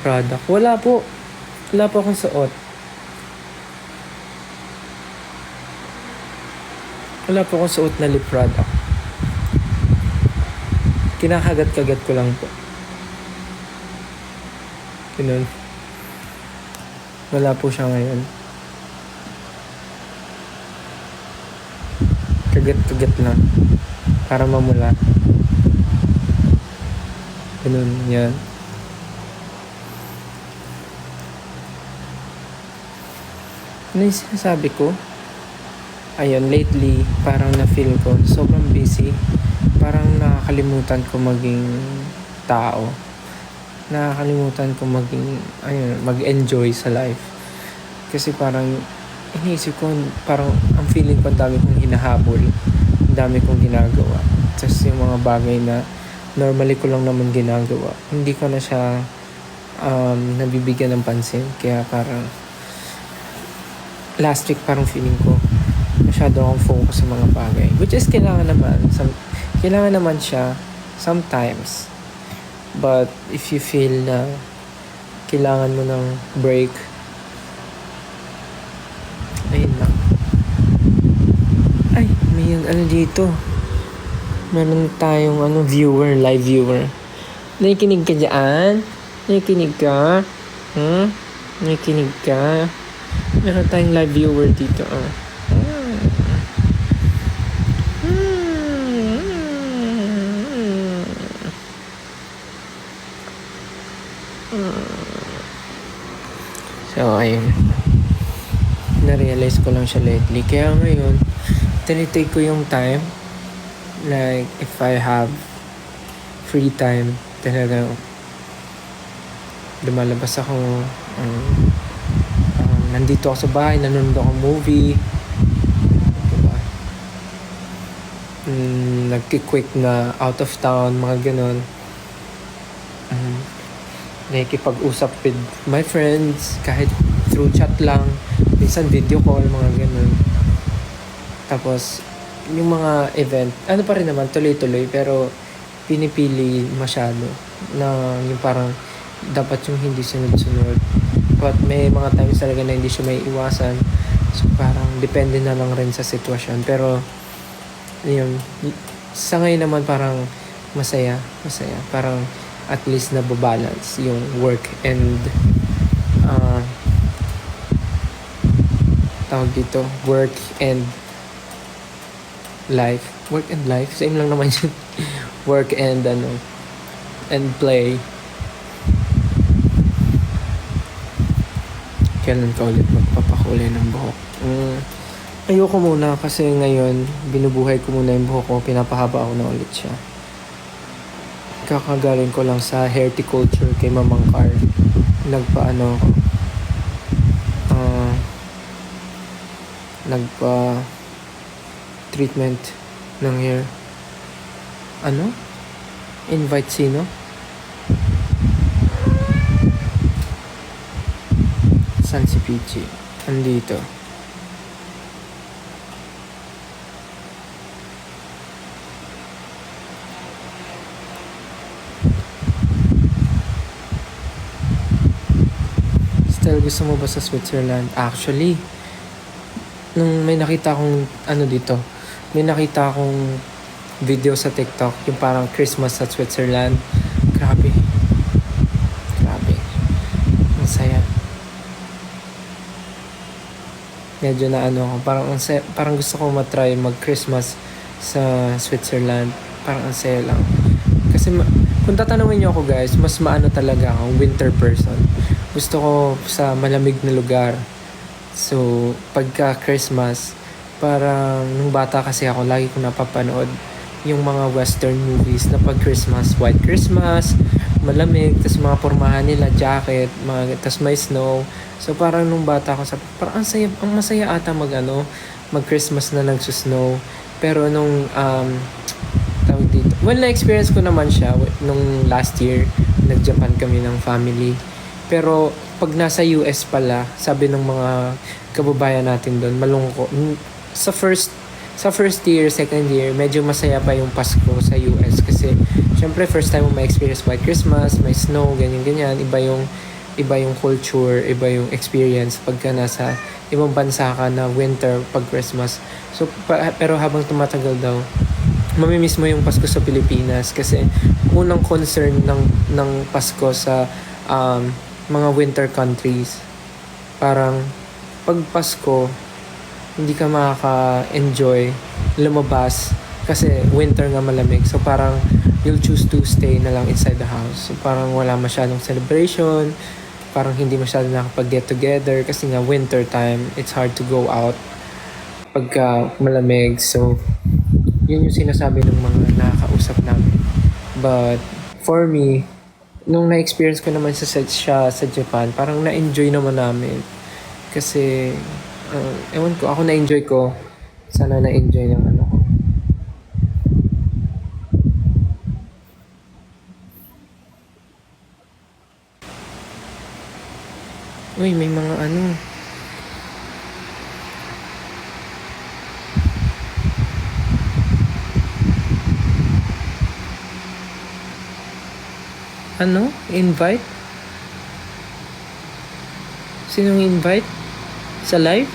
Product. Wala po. Wala po akong suot. Wala po akong suot na lip product. Kinakagat-kagat ko lang po. Ganun. Wala po siya ngayon. Kagat-kagat lang. Para mamula. Ganun. Yan. Ano yung sinasabi ko? Ayun, lately, parang na-feel ko, sobrang busy. Parang nakakalimutan ko maging tao. Nakakalimutan ko maging, mag-enjoy sa life. Kasi parang, iniisip ko, parang, ang feeling ko, ang dami kong hinahabol. Ang dami kong ginagawa. Tapos yung mga bagay na, normally ko lang naman ginagawa. Hindi ko na siya, nabibigyan ng pansin. Kaya parang, last week parang feeling ko masyado akong focus sa mga bagay, which is kailangan naman siya sometimes, but if you feel na kailangan mo ng break, ayun lang. Ay, may dito, meron tayong live viewer. Nakikinig ka dyan? Nakikinig ka? Nakikinig ka? Meron tayong live viewer dito. So, ayun. Na-realize ko lang siya lately. Kaya ngayon, tinitake ko yung time. Like, if I have free time, talagang lumalabas ako. Nandito ako sa bahay, nanonood ako movie. Diba? Nagki-quick na out of town, mga ganon. Nakikipag-usap with my friends, kahit through chat lang. Minsan video call, mga ganon. Tapos, yung mga event, pa rin naman, tuloy-tuloy, pero pinipili masyado. Na yung parang, dapat yung hindi sunod-sunod. But may mga times talaga na hindi siya may iwasan. So parang depende na lang rin sa sitwasyon. Pero yun, sa ngayon naman parang masaya. Parang at least nababalance yung work and tawag dito, work and life. Work and life, same lang naman yun. Work and and play. Kailan ka ulit magpapakulay ng buhok? Ayoko muna kasi ngayon binubuhay ko muna yung buhok ko, pinapahaba ako na ulit siya. Kakagaling ko lang sa horticulture kay Mamang Car. Nagpa treatment ng hair. Invite sino? San si Pichi? Andito. Still, gusto mo ba sa Switzerland? Actually, nung may nakita akong dito, may nakita akong video sa TikTok, yung parang Christmas sa Switzerland. Grabe. Ang saya. Medyo na parang gusto ko matry mag-Christmas sa Switzerland. Parang ang saya lang. Kasi kung tatanungin niyo ako guys, mas talaga akong winter person. Gusto ko sa malamig na lugar. So, pagka Christmas, parang nung bata kasi ako, lagi ko napapanood yung mga western movies na pag Christmas, White Christmas, malamig, tas mga pormahan nila, jacket, tas may snow. So parang nung bata ako, parang ang masaya ata mag-Christmas na nagsusnow. Pero nung tawag dito, na-experience ko naman siya nung last year, nag-Japan kami ng family. Pero pag nasa US pala, sabi ng mga kababayan natin doon, malungkot. Sa first year, second year, medyo masaya pa yung Pasko sa US kasi syempre first time mo ma-experience White Christmas, may snow, ganyan-ganyan. Iba yung iba yung culture, iba yung experience pagka nasa ibang bansa ka na winter pag Christmas. So, pero habang tumatagal daw, mamimiss mo yung Pasko sa Pilipinas kasi unang concern ng Pasko sa mga winter countries, parang pag Pasko hindi ka makaka-enjoy lumabas kasi winter nga malamig. So parang you'll choose to stay na lang inside the house. So parang wala masyadong celebration, parang hindi masyadong nakapag-get together kasi nga winter time, it's hard to go out pagka malamig. So yun yung sinasabi ng mga nakakausap namin. But for me, nung na-experience ko naman siya sa Japan, parang na-enjoy naman namin. Kasi, ewan ko, ako na-enjoy ko. Sana na-enjoy ng ano ko. Uy, may mga ano. Ano? Invite? Sinong invite? Sa live?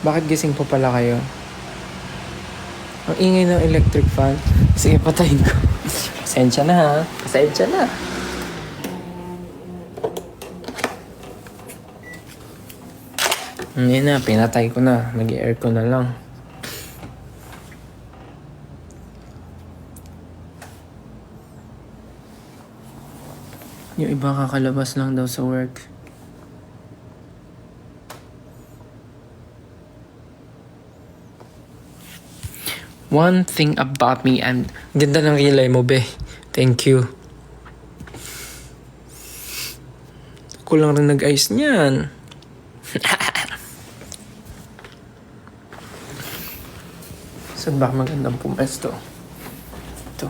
Bakit gising po pala kayo? Ang ingay ng electric fan. Sige, patayin ko. Pasensya na ha. Pasensya na. Hindi na, pinatay ko na. Nag-aircon na lang. Yung iba kakalabas lang daw sa work. One thing about me, ganda ng kilay mo, be. Thank you. Ako lang rin nag-ayos niyan. Saan ba magandang pumesto? Ito.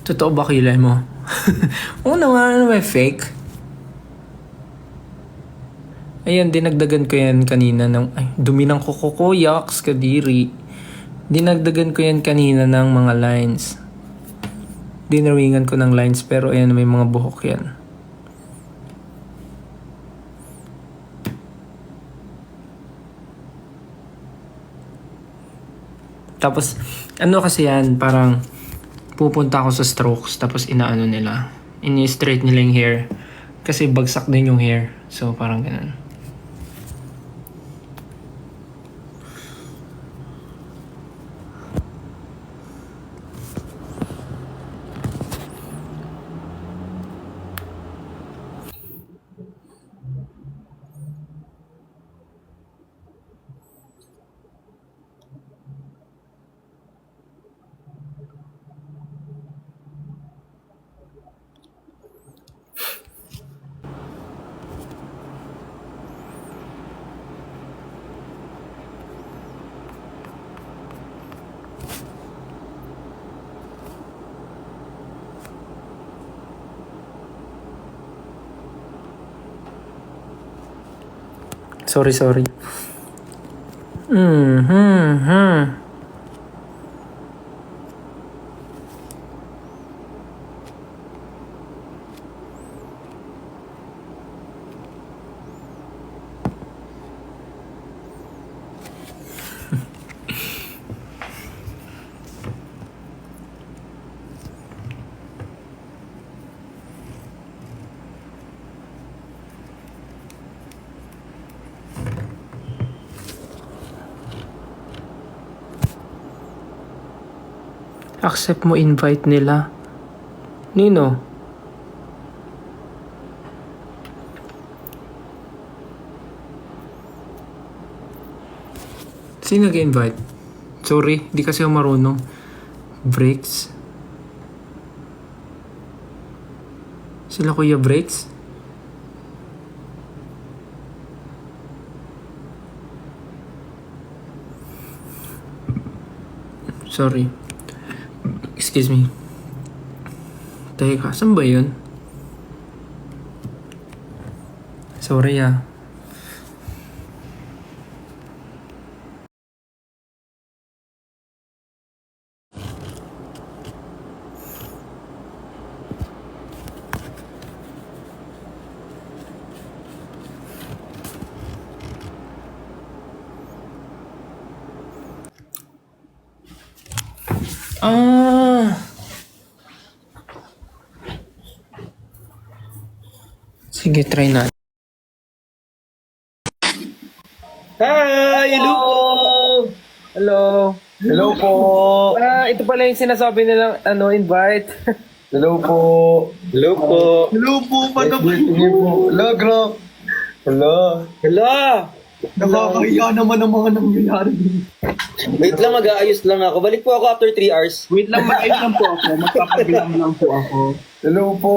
Totoo ba kilay mo? Oo naman, may fake. Ayan, dinagdagan ko yan kanina ng... Ay, dumi ng kuko ko, yaks, kadiri. Dinagdagan ko yan kanina ng mga lines. Dinaringan ko ng lines, pero ayan, may mga buhok yan. Tapos, ano kasi yan, parang... pupunta ako sa strokes tapos inaano nila. Ini-straight nila yung hair. Kasi bagsak din yung hair. So parang ganun. Sorry. accept mo invite nila. Nino? Sino nag-invite? Sorry, di kasi ako marunong. Breaks? Sila Kuya Breaks? Sorry. Excuse me. Teka, saan ba yun? Sorry ah. Ah! Sige, try natin. Hi! Hello po! Hello. Hello po! Ito pala yung sinasabi nilang invite. Hello po! Hello po! Hello po! Paano ba po? Hello, Gro! Hello! Hello! Nakakahiya naman ang mga nangyayari. Wait lang, mag-aayos lang ako. Balik po ako after 3 hours. Wait lang, mag-ayos lang po ako. Magpapabilang lang po ako. Hello po!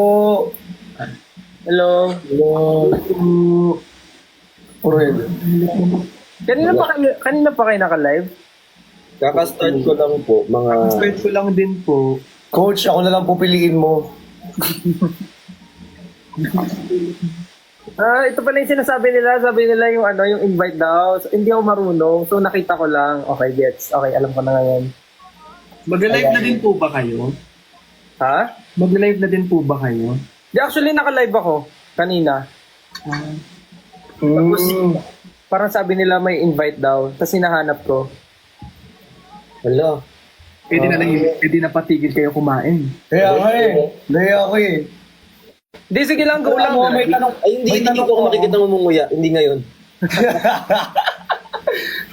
Hello. Hello! Purel. Kanina pa kayo naka-live? Kaka-start ko lang po, mga... Start ko lang din po. Coach, ako na lang po piliin mo. Ito pala yung sinasabi nila. Sabi nila yung yung invite daw. So, hindi ako marunong. So, nakita ko lang. Okay, gets. Okay, alam ko na ngayon. Mag-live na din po ba kayo? Ha? Mag-live na din po ba kayo? Di, actually, naka-live ako. Kanina. Tapos, parang sabi nila may invite daw. Tapos, hinahanap ko. Hala. Pwede na lang, pwede na patigil kayo kumain. Kaya nga eh. Kaya ako eh. Di, sige lang. Go lang. May tanong. Ay, hindi ko ako makikita ngumunguya. Hindi ngayon.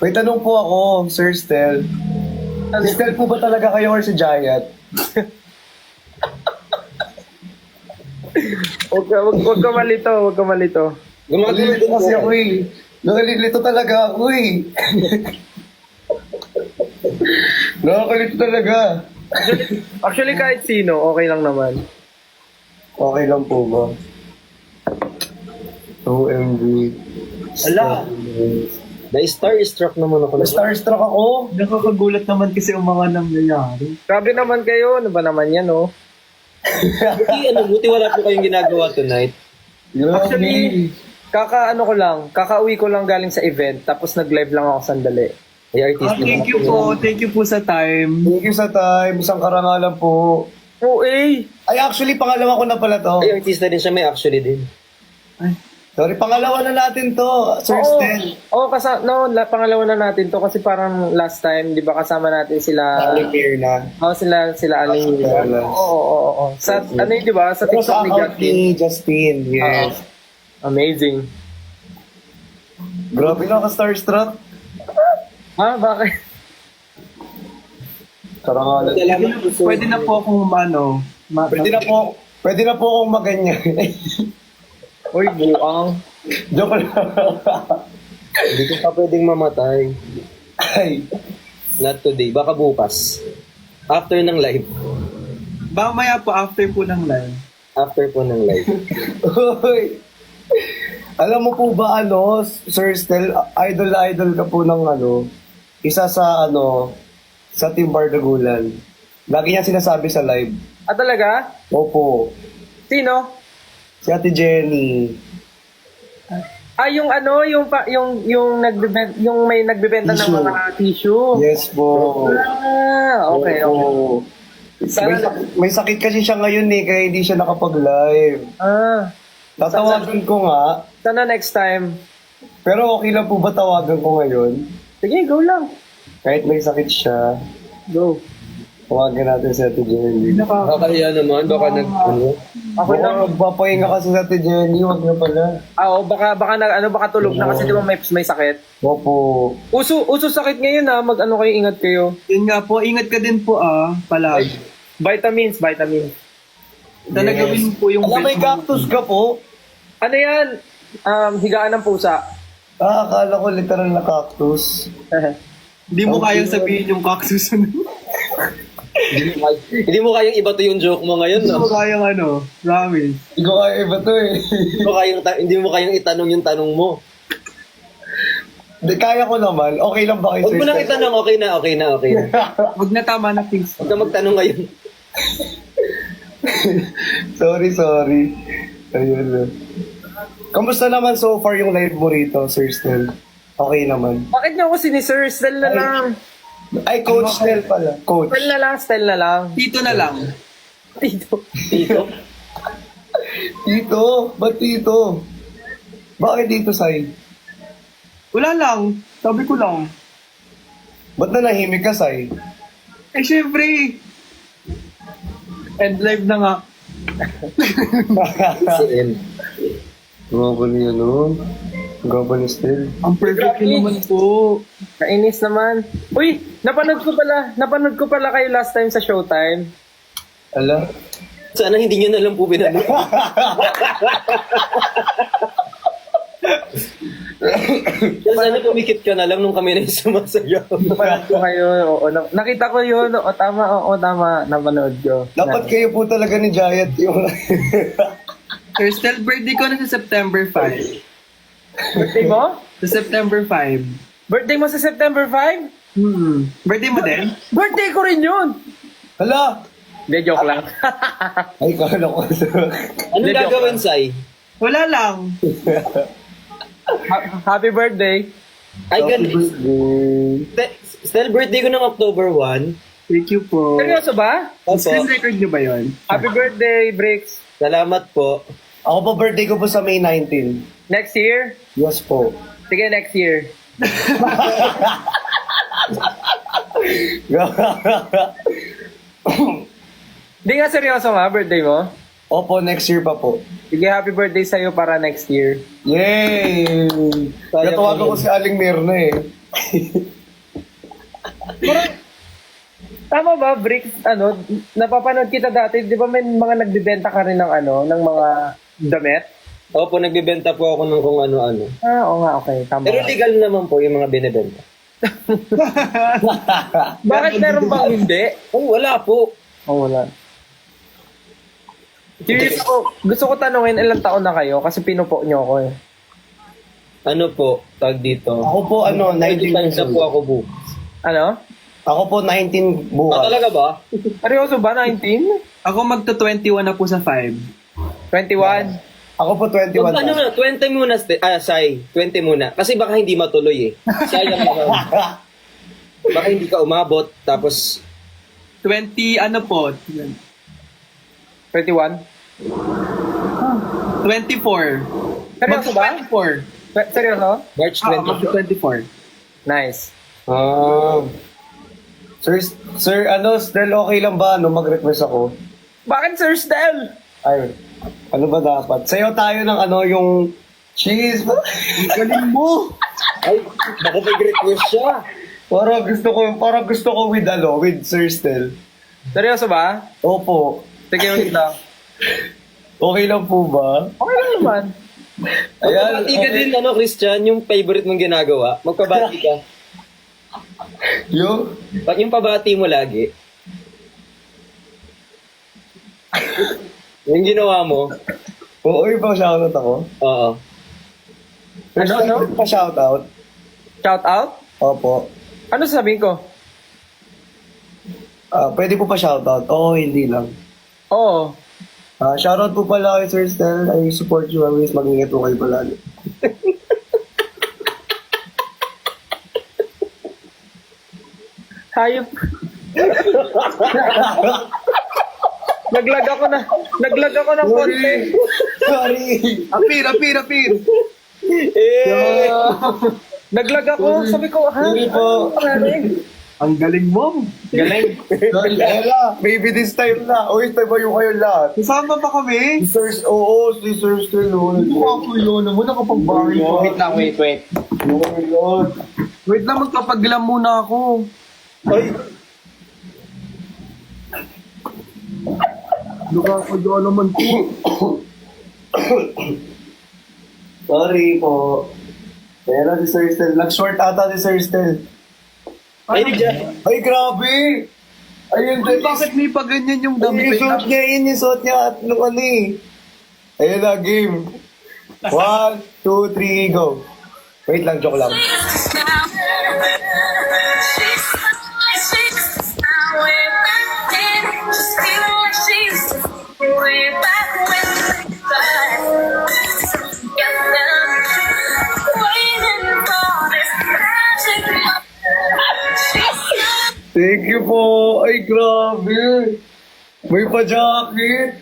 May tanong po ako, Sir Stel. Si Stel po ba talaga kayo or si Giant? Huwag ka malito. Huwag ka malito. Gumagano din Nalilito po. kasi ako eh. Nalilito talaga ako eh. Nakakalito talaga. Actually, kahit sino, okay lang naman. Okay lang po ba? OMG. Ala! Na-starstruck naman ako. Na-starstruck ako. Nakakagulat naman kasi ang mga nangyayari. Grabe naman kayo. Ano ba naman yan, oh? Buti wala po kayong ginagawa tonight. Actually, kakauwi ko lang galing sa event, tapos nag-live lang ako sandali. Ay, artist Thank you po. Thank you po sa time. Thank you sa time. Isang karangalan po. Oh, eh! Ay, actually, pangalawa ko na pala to. Ay, artista din siya. May actually din. Sorry, pangalawa na natin to, Sir Stel. Pangalawa na natin to kasi parang last time, di ba kasama natin sila... Premiere na. sila Aling Hila. Yes. Oo. Sa, di ba? Sa Pero sa TikTok ni account Justin. ni Justin, yes. Amazing. Grabe na ka-starstruck. Ha? Bakit? Karangalan. Pwede na po akong Pwede na po akong maganyan. Uy, buang. Joke lang. Hindi ko pa pwedeng mamatay. Ay. Not today. Baka bukas. After ng live. Mamaya po after po ng live. After po ng live. Uy. Alam mo po ba Sir Stel, idol na idol ka po ng isa sa sa Team Bardagulan. Lagi niya sinasabi sa live. Talaga? Opo. Sino? Si Ate Jenny. Yung may nagbebenta ng Tissue. mga tissue. Yes po. Okay. Opo. May sakit kasi siya ngayon kaya hindi siya nakapag-live. Tatawagan ko nga. Sana next time. Pero okay lang po ba tawagan ko ngayon? Sige, go lang. Kahit may sakit siya. Go. Tawagan natin si Ate Jenny. Nakakahiya naman, baka ano. Ako na. Magpapahinga kasi si Ate Jenny, wag na pala. Baka tulog na kasi di ba may sakit. Opo. Uso sakit ngayon kayo, ingat kayo. Yun nga po, ingat ka din po palagi. Vitamins. Talagawin po yung Alam, may cactus ka po? Ano yan? Higaan ng pusa. Akala ko literal na cactus. Hindi mo kayang sabihin yung cactus. Hindi mo kayang iba to yung joke mo ngayon, Hindi mo no? kayang promise. Hindi ko kaya iba to eh. Hindi mo kayang itanong yung tanong mo. Di, kaya ko naman. Okay lang ba kayo, Huwag mo nang itanong, okay na. Wag na tama na things. Huwag ka magtanong ngayon. sorry. Ayun na. Kamusta naman so far yung live mo rito, Sir Stel? Okay naman. Bakit niyo ako sinisir? Style na lang. Ay, Coach Stel pala. Coach. Style na lang. Tito na lang. Tito. Tito? Ba't Tito? Bakit dito, Sai? Wala lang. Sabi ko lang. Ba't na nahimik ka, Sai? Eh, syempre. End live na nga. Gabal niya, no? Gabal ni Stel. Ang perfect Grabe. naman po. Kainis naman. Uy, napanood ko pala kayo last time sa Showtime. Ala? Sana hindi nyo na lang po binano. Sana pumikit ka na lang nung kami na yung sumasayaw. Napanood ko kayo. Nakita ko yun. Tama. Napanood ko. Dapat kayo po talaga ni Giant yung... Sir Stel, birthday ko na sa September 5. Birthday mo? Sa September 5. Birthday mo sa September 5? Birthday mo din? Birthday ko rin yun! Hala! Hindi, joke lang. Ay, kala ko. Anong gagawin, Sai? Wala lang. Happy birthday. Ay, Still birthday ko ng October 1. Thank you po. Seryoso ba? Opo. Screen record nyo ba yun? Happy birthday, Bricks. Salamat po. Ako po, birthday ko po sa May 19. Next year? Yes po. Sige, next year. Hindi nga seryoso nga, birthday mo? Opo, next year pa po. Sige, happy birthday sa'yo para next year. Yay! Sayang Natawagan yun. ko si Aling Mirna eh. Tama ba, Bricks? Napapanood kita dati, di ba may mga nagbibenta ka rin ng mga damit? Opo, nagbibenta po ako ng kung ano-ano. Oo nga, okay. Tama. Pero legal naman po yung mga binibenta. Bakit meron bang hindi? Oh, wala po. Oh, wala. Curious ako, gusto ko tanungin ilang taon na kayo kasi pinupo nyo ako eh. Ano po, tag dito. Ako po, 19 times years na po old. ako po. Ano? Ako po, 19 bukas. Talaga ba? Seryoso ba? 19? Ako magto-21 na po sa 5. 21? Ako po, 21 Ano na. na, 20 muna, Sai. 20 muna. Kasi baka hindi matuloy eh. Sayang naman. Baka hindi ka umabot, tapos 20 ano po? 21? 24. Seryoso ba? 24. Seryoso? March 20. Magto-24. Nice. Ah. Sir, Stel, okay lang ba, mag-request ako? Bakit Sir Stel? Ay, ano ba dapat? Sayo tayo ng yung cheese. Galing mo! Ay, baka may request siya. Parang gusto ko with Sir Stel. Seryoso ba? Opo. Sige, wait lang. Okay lang po ba? Okay lang naman. Ayan, Magpabati ka din, Christian, yung favorite mong ginagawa. Magpabati ka. Pag yung pabati mo lagi, yung ginawa mo, Oo, iba shoutout ako. oo. Ano? Pa-shoutout? Shout out? Opo. Ano sasabihin ko? Pwede po pa-shoutout? Oo, hindi lang. Oo. Shoutout po pala kay Sir Stel. I support you always. Mag-ingat po kayo palagi. Hayop. Naglag ako ng konti. Sorry. Apir! Eh! Naglag ako. Sabi ko, ha? Hindi po. Ano nangyari? Ang galing mo. Galing. Ayan na, maybe this time na. Uy, tayo kayo lahat. Kasama pa kami. Oo, si Sir Stel. Mukha ko yun. Ano mo nakapagbahay pa. Wait lang, wait. Oh my God. Wait lang, magpapaglam muna ako. Ay, Nakakagawa naman ko. sorry po. Pero si Sir Stel, nag-short ata si Sir Stel. Ay, dyan. Ay, grabe! Ayun, Ay, bakit may pa ganyan yung damit? Yung suot niya, yung suot niya at nung ano eh. Ayun na, game. 1, 2, 3, go. Wait lang, joke lang. Thank you po. Ay, grabe. May pa-jacket.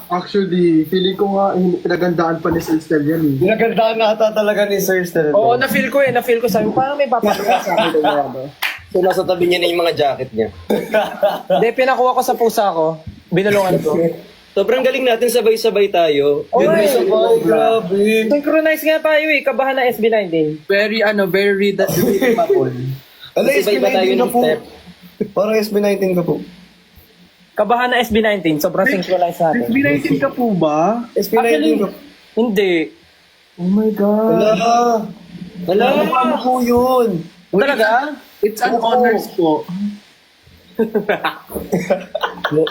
Actually, feeling ko nga pinagandaan pa ni Sir Stel yan eh. Pinagandaan na ata talaga ni Sir Stel. Oo, na-feel ko sabi ko, parang may papagawa sa akin. Ano? So, nasa tabi niya na yung mga jacket niya. Hindi, pinakuha ko sa pusa ko. Binulungan ko. Sobrang galing natin, sabay-sabay tayo. Oy! Ay, grabe. Synchronize nga tayo eh, kabahan na SB19. Very readable. Ano, Kasi iba tayo SB19 ka ng po? step. Parang SB19 ka po. Kabahan na SB19, sobrang synchronize natin. SB19 ka po ba? SB19 ka po. Hindi. Oh my God. Wala. Wala. Ano po yun? Talaga? It's an honors po.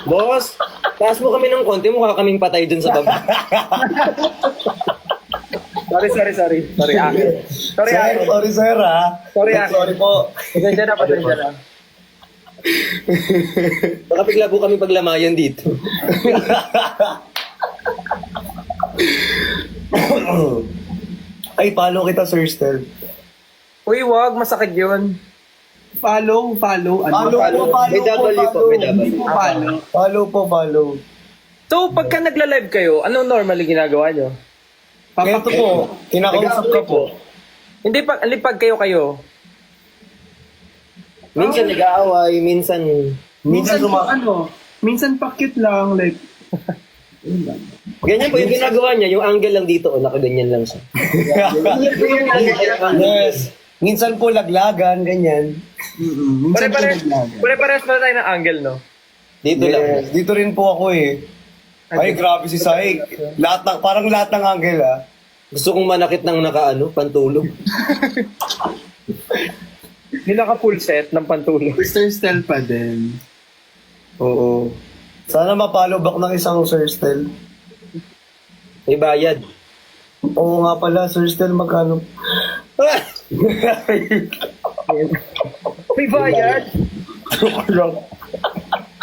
Boss, taas mo kami ng konti, mukha kaming patay dun sa baba. Sorry, akin. Sorry, Sir, akin. sorry sir ha. Sorry, ah. Sorry po. Pasensya na. Baka bigla po kami paglamayan dito. Ay, follow kita Sir Stel. Uy, wag, masakit yun. Follow. Ano? Follow. May W po, may W. Hindi po follow. Follow. So, pagka nagla-live kayo, anong normally ginagawa nyo? Ganito po, kinakausap ka po. Hindi pag kayo. Minsan nag-aaway, minsan... Minsan Minsan pa cute lang, like, Ganyan po yung ginagawa niya, yung angle lang dito, nakaganyan lang siya. Yes. Minsan po laglagan, ganyan. minsan Pare-pares na tayo ng angle, no? Dito lang. Yes. Dito rin po ako eh. Ay, grabe si Sai. Parang lahat ng angle ah. Gusto kong manakit ng pantulog. Hindi naka-full set ng pantulog. Sir Stel pa din. Oo. Sana mapalo back ng isang Sir Stel. May bayad. Oo nga pala, Sir Stel, magkano? May bayad.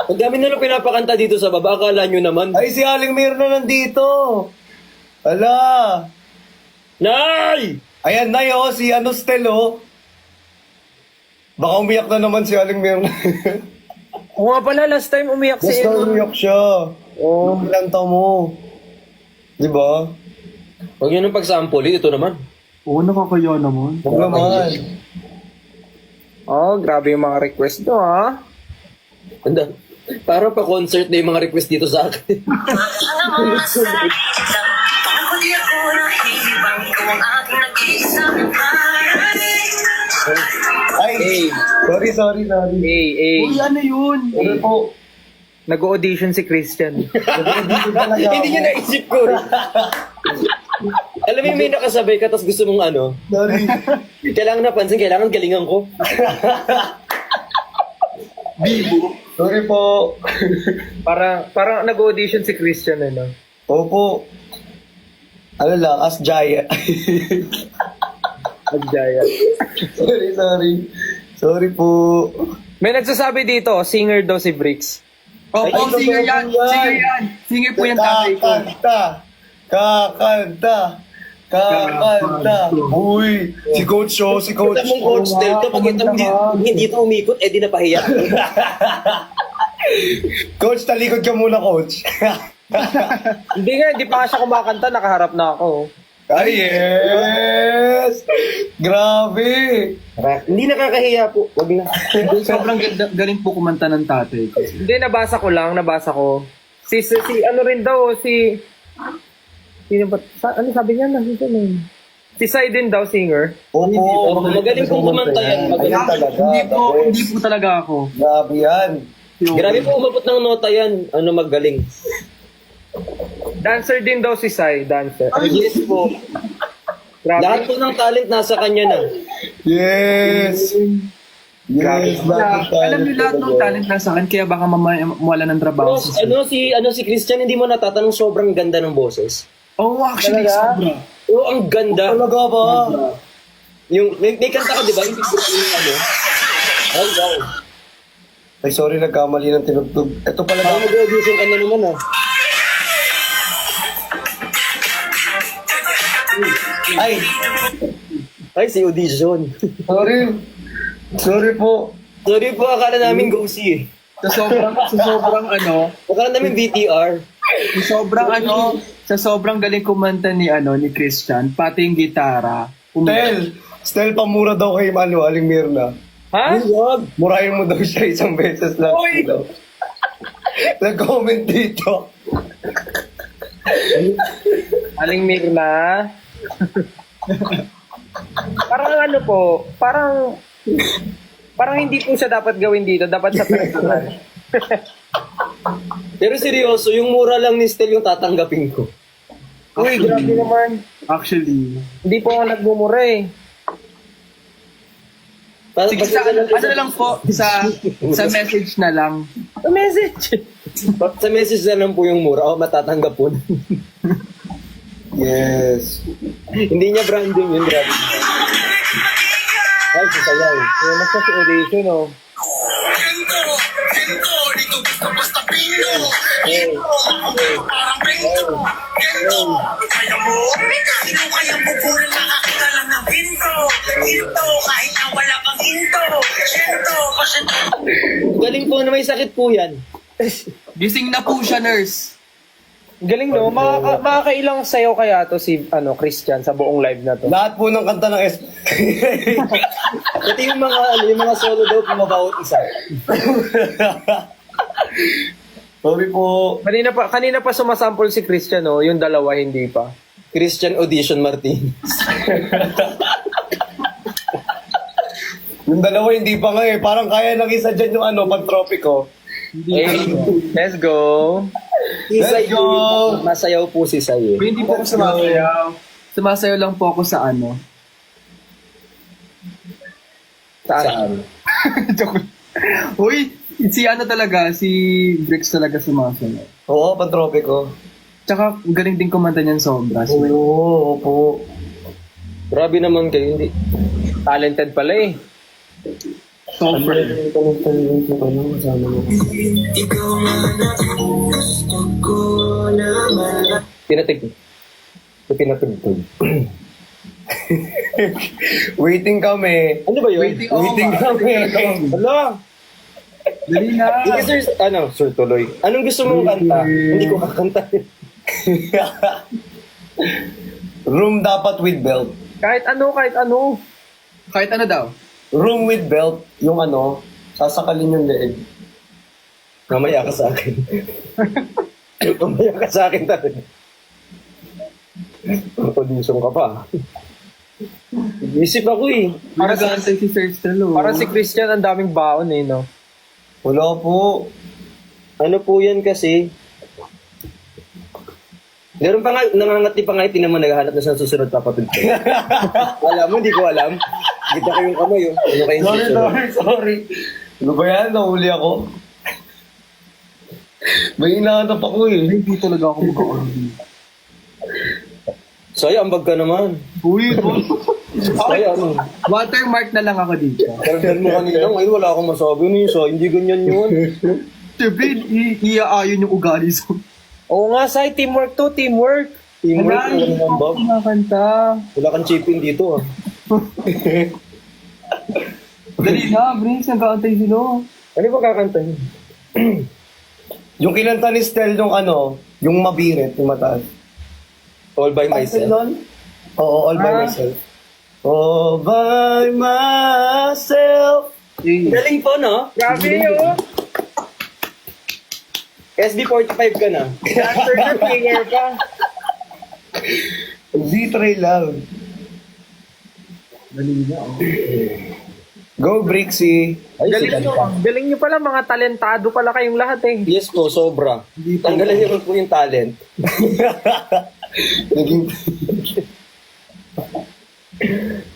Ang dami na lang pinapakanta dito sa baba, akala nyo naman. Ay, si Aling Mirna nandito. Ala. Nay! Ayan na yo, si Stel oh. Baka umiyak na naman si Aling Mirna. Oo nga pala, last time umiyak si Basta umiyak siya. Oo. Lanta mo. Di ba? Huwag nyo nang pagsampuli, ito naman. Oo, nakakaya naman. Huwag naman. Oh, grabe yung mga request do, ha? Anda, para pa concert na yung mga request dito sa akin. Ay, sorry. Hey. Uy, ano yun? Ano po? Nag-audition si Christian. Hindi nyo naisip ko. Alam mo yung may nakasabay ka, tapos gusto mong Sorry. kailangan napansin, kailangan galingan ko. Bibo. Sorry po. Parang nag-audition si Christian, ano? Opo. Ano lang, as Jaya. Nagjaya. Sorry po. May nagsasabi dito, singer daw si Bricks. Oh, singer yan. Singer po yan tatay ko. Kakanta. Uy, si Coach oh, si Coach. Kita mong coach tail, kapag hindi ito umikot, di napahiya. Coach, talikod ka muna, Coach. Hindi pa nga siya kumakanta, nakaharap na ako. Ay, yes! Grabe! Hindi nakakahiya po. Wag na. Sobrang galing po kumanta ng tatay ko. Hindi, nabasa ko. Si ano rin daw, sino ba, ano sabi niya? Si Sai din daw, singer. Opo. Magaling pong kumanta yan. Ayan talaga. Hindi po talaga ako. Grabe yan. Grabe po umabot ng nota yan. Ano magaling. Dancer din daw si Sai, dancer. Yes po. Grabe. Lahat po ng talent nasa kanya na. Yes! Yes, Alam niyo lahat ng talent nasa akin, kaya baka mamaya mawala ng trabaho. Si Christian, hindi mo natatanong sobrang ganda ng boses. Oh, actually, Talaga? sobra. Oo, ang ganda. Talaga ba? Yung, may kanta ka, di ba? Yung ano? Ay, wow. Ay, sorry, nagkamali ng tinugtog. Ito pala Parang mag-audition ka na naman, ah. Ay, si audition. Sorry. Sorry po. Sorry po, akala namin go-see eh. Sa sobrang ano, Akala namin VTR. sa sobrang galing kumanta ni Christian, pati yung gitara. Stel, pamura daw kay Aling Mirna. Ha? Wag. Murahin mo daw siya isang beses lang. Uy! Daw. Nag-comment dito. Aling Mirna. Parang ano po, parang hindi po siya dapat gawin dito, dapat sa personal. Pero seryoso, yung mura lang ni Stel yung tatanggapin ko. Uy, grabe naman. Actually. Hindi po ako nagmumura eh. Sige, ano na lang po, sa message na lang. Sa message. Sa message na lang po yung mura. Oh, matatanggap po. Yes. Hindi niya branding yun, grabe. Ay, sasayaw. Kaya nasa si audition oh. Galing po na may sakit po yan. Gising na po siya, nurse. Galing no, makakailang sayaw kaya to si Christian sa buong live na to. Lahat po ng kanta ng Ito yung mga solo daw pumabawat isa. Sorry po. Kanina pa sumasample si Christian no, yung dalawa hindi pa. Christian Audition Martin. Yung dalawa hindi pa nga eh. Parang kaya ng isa dyan yung pag-tropico. Let's go. Si Let's Sai go! po, masayaw po si Sai. Pero hindi po ako sumasayaw. Sumasayaw lang po ako sa ano. Saan? Joke. Uy, si Bricks talaga sumasayaw. Oo, pag-tropico. Tsaka galing din kumanta niyan sobra. Oo, opo. Grabe naman kayo, hindi. Talented pala eh. Super. Pinatig. Pinatugtog. Waiting kami. Ano ba yun? Waiting kami. Ano? Dali na. Sige, sir, tuloy. Anong gusto mong kanta? Hindi ko kakanta. Room dapat with belt. Kahit ano. Kahit ano daw. Room with belt, yung sasakalin yung leeg. Mamaya ka sa akin. Mamaya ka sa akin talaga. Audition ka pa. Isip ako eh. Para gantay si Sir Stelo. Parang si Christian ang daming baon eh no. Wala po. Ano po yan kasi? Meron pa nga, nangangati pa nga, tinan mo naghahanap na sa susunod papatid ko. Alam mo, hindi ko alam. Kita ko yung kamay, oh. Ano kayong susunod? Sorry. Ano ba yan? Nahuli ako. May inaanap ako eh. Hindi talaga ako magkakaroon. Saya, ambag ka naman. Uy, Saya, ano? watermark na lang ako dito. Karagdan mo kanina, ngayon wala akong masabi. Ano yun, so, hindi ganyan yun. Siyempre, iaayon yung ugali sa... Oo nga, Sai, teamwork to, teamwork. Teamwork, wala naman ba? Kumakanta. Wala kang chipin dito, ah. Dali na, Brings, nag-aantay sila. Ano ba kakantahin? Yung kinanta ni Stel yung yung mabirit, yung mataas. All by Title myself. nun? Oo, all by myself. All by myself. Galing po, no? Grabe, oh. SB45 ka na. Dancer na, singer pa. Z-tray lang. Go, Brixie. Galing nyo pala, mga talentado pala kayong lahat eh. Yes po, sobra. Tanggalan niyo po yung talent. Naging...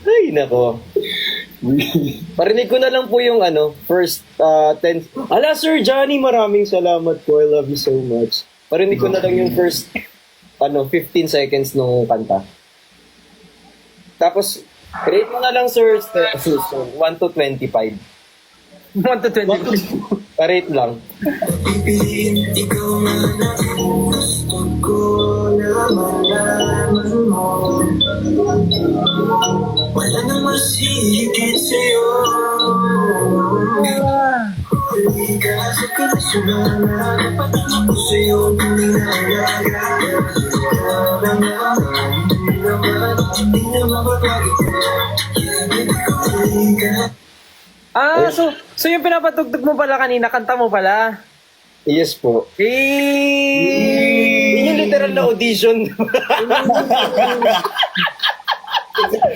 Ay, nako. Parinig ko na lang po yung first 10. Ala, Sir Johnny, maraming salamat po. I love you so much. Parinig ko na lang yung first 15 seconds ng kanta. Tapos, rate mo na lang, Sir, 1 to 25. 1 to 20. Pa-rate lang. Wala nang mas hihigit sa'yo. Kasi ko na sumama, napatingin ko sa'yo, pininaalaga. Hindi na mapapagod ka. Hindi ko talaga. So yung pinapatugtog mo pala kanina, kanta mo pala. Yes po. Yun yung literal na audition.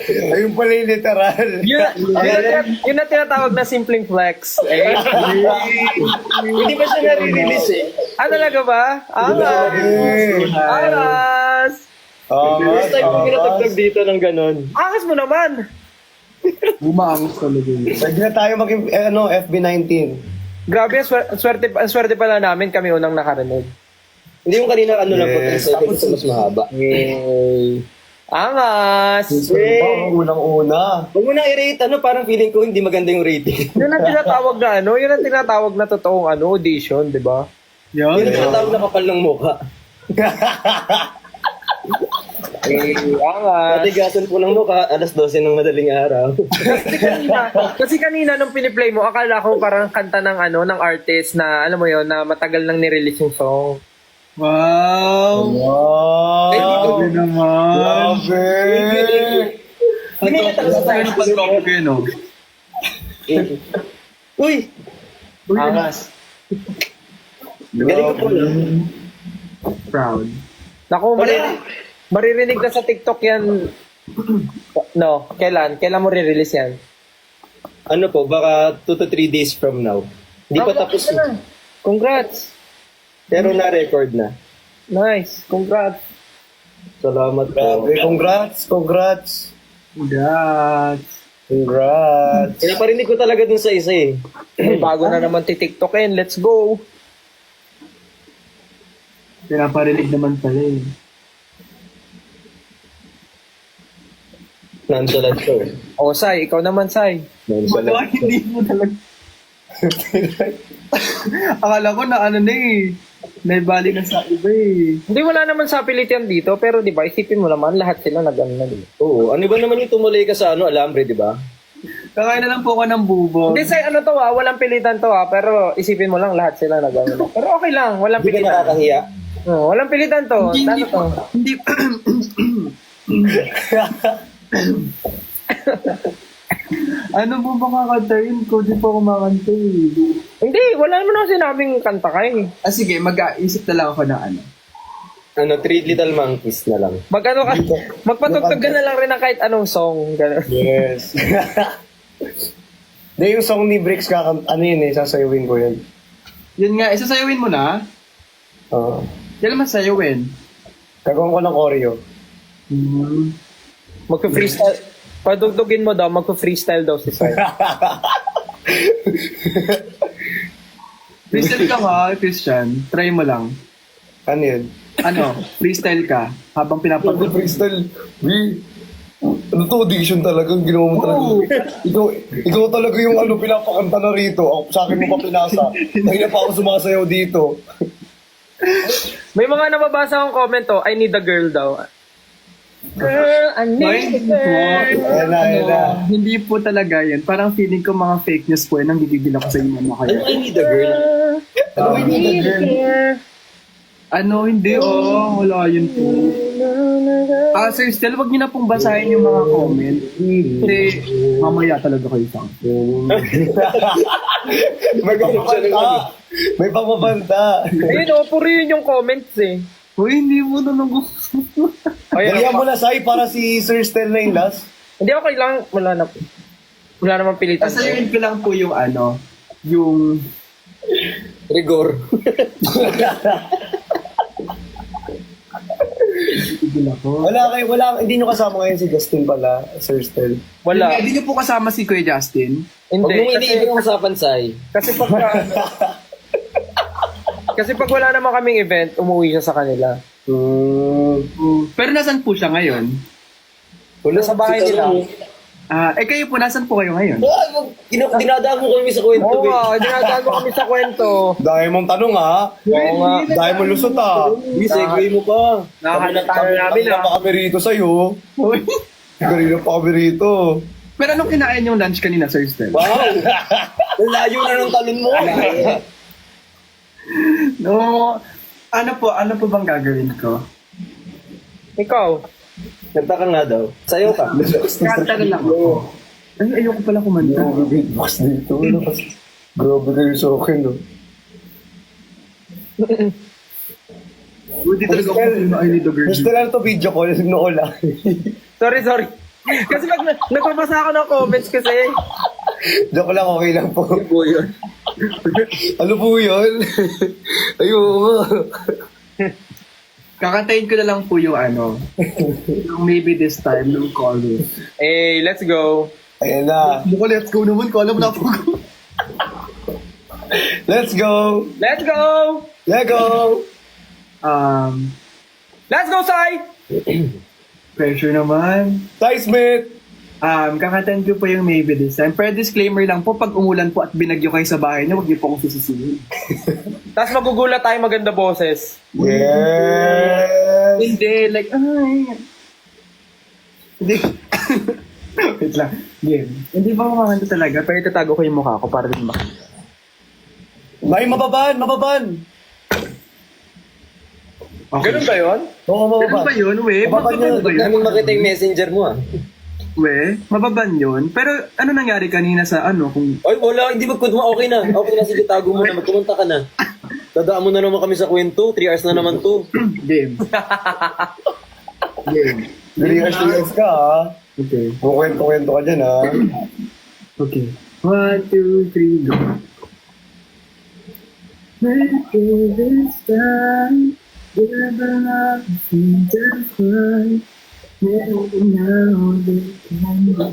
Ayun pala yung literal. Yun na tinatawag na simpleng flex. Eh. Hindi pa siya nare-release eh. Talaga ba? Aras! First time ko pinatugtog dito ng ganon. Angas mo naman! Bumaangas talaga yun. Pwede na tayo maging FB19. Grabe, ang swerte pala namin, kami unang nakarinig. Hindi yung kanina lang po, 10 Yes. seconds na mas mahaba. Angas! Unang-una. Huwag mo nang i-rate, parang feeling ko hindi maganda yung rating. Yun ang tinatawag na yun ang tinatawag na totoong audition, di ba? Yun ang tinatawag na kapal ng mukha. Angas! Matigasan po ng mukha, 12:00 ng madaling araw. Kasi kanina nung piniplay mo, akala ko parang kanta ng ng artist na, alam mo yon na matagal nang nirelease yung song. Wow! Wow! Grabe naman! Grabe! Hindi na Sa tayo ng pag-topic yun, no? Uy! Angas. Galing ko po lang. Proud. Naku, maririnig na sa TikTok yan. No, kailan? Kailan mo re-release yan? Baka 2 to 3 days from now. Hindi pa tapos. Congrats! Pero na-record na. Nice, congrats! Salamat po. Grabe, congrats! Congrats! Congrats! Pinaparinig ko talaga dun sa isa eh. May bago na naman TikTokin, let's go! Pinaparinig naman pala eh. Nonchalant ko. Sai, ikaw naman, Sai. Nonchalant. Hindi mo talaga. Akala ko na eh. Naibali na sa iba eh. Hindi, wala naman sa pilit yan dito, pero di ba, isipin mo naman, lahat sila nag-ano na dito. Oo. Ano ba naman yung tumuloy ka sa alambre, di ba? Kakain na lang po ako ng bubo. Hindi, Sai, walang pilitan to pero isipin mo lang, lahat sila nag-ano na. Pero okay lang, walang Hindi ka pilitan. nakakahiya. Walang pilitan to. Hindi to? Hindi. Ano mo ba kakantayin ko? Di pa ako makanta eh. Hindi, wala naman ako sinabing kanta ka eh. Sige, mag-aisip na lang ako ng ano. 3 Little Monkeys na lang. Magpatugtog ka na lang rin ng kahit anong song. Ganun. Yes. Hindi, yung song ni Brix, sasayawin ko yun. Yun nga, isasayawin mo na. Oo. Kailan masayawin? Gagawin ko ng choreo. Magpa-freestyle. Padugtugin mo daw, magpa-freestyle daw si Sai. Freestyle ka ha, Christian. Try mo lang. Ano yun? Freestyle ka habang pinapag... Freestyle. Ano to, audition talaga, ginawa mo talaga. Ikaw talaga yung pinapakanta na rito. Ako, sa akin mo pa pinasa. Dahil pa ako sumasayaw dito. May mga nababasa akong comment I need a girl daw. Girl, I need a girl. Ayan na. Hindi po talaga yan. Parang feeling ko mga fake news po. Nang gigigil ako sa inyo mga Ano, kayo. I need a girl? I need a girl. Hindi, wala yun po. Sir Stel, wag niyo na pong basahin yung mga comment. Kasi mamaya talaga kayo sa akin. May pagpapanta. May pagpapanta. Ayun, puro yun yung comments eh. Uy, hindi mo na gusto. Bigyan mo na, Sai, para si Sir Stel na yung last. Hindi, okay lang. Wala namang pilitan. Sasayin ko lang po yung yung... Rigor. Hindi nyo kasama ngayon si Justin pala, Sir Stel. Wala. Hindi niyo po kasama si Kuya Justin. Huwag Hindi. mong iniibig ang usapan, Sai. Kasi pag kasi pag wala naman kaming event, umuwi siya sa kanila. Pero nasan po siya ngayon? Wala Sa bahay nila. Kayo po, nasan po kayo ngayon? Dinadaan mo kami sa kwento. Oo eh. nga, dinadaan mo kami sa kwento. Dahil mong tanong ha. Oo nga. Dahil mong lusot ha. Hindi, segue mo pa. Nakakalata na namin Kanina pa kami rito sa'yo. Uy. Kanina pa kami rito. Pero anong kinain yung lunch kanina, Sir Stel? Wow! Ang layo na ng talon mo. No, ano po bang gagawin ko? Ikaw, Kanta ka nga daw. Sayo ka. Kanta na lang ako. Ayoko pala kumanta. Beatbox dito. Grabe kayo sa akin, no? Hindi talaga ako na I need a girl. Gusto lang to video call. Noo lang. sorry. Kasi pag nagpapasa ako ng comments kasi. Joke lang, okay lang po. Po yun. Ano po yun? Ayoko. Kakantayin ko na lang po yung yung maybe this time, ng color. Eh, let's go. Ayan na. Mukha, let's go naman ko. Alam mo na po ko. Let's go. Let's go! Let go. Let's go, Sai! Pressure naman. Ty Smith. Kakantayin ko po yung maybe this time. Pero disclaimer lang po, pag umulan po at binagyo kayo sa bahay niyo, huwag niyo po akong sisisihin. Tapos magugulat tayo maganda boses. Yes. Hindi, like, Hindi. Wait lang. Game. Hindi ba kumakanta talaga? Pero itatago ko yung mukha ko para din makita. May mababan. Okay. Ganun ba yun? Oo, Ganun mababan. ba yun, we? Mababan yun. Mababan ba Huwag yun? namin makita yung messenger mo ah. We, mababan yun. Pero ano nangyari kanina sa kung... Ay, wala. Hindi magkwento mo. Okay na. Okay na. Sige, tago mo na. Magkumunta ka na. Dadaan mo na naman kami sa kwento. 3 hours na naman to. Game. Game. 3 years ka, ha? Okay. Kukwento-kwento ka dyan, ha? Okay. 1, 2, 3, go. Maybe this time, give a love to cry. Maybe now they can be.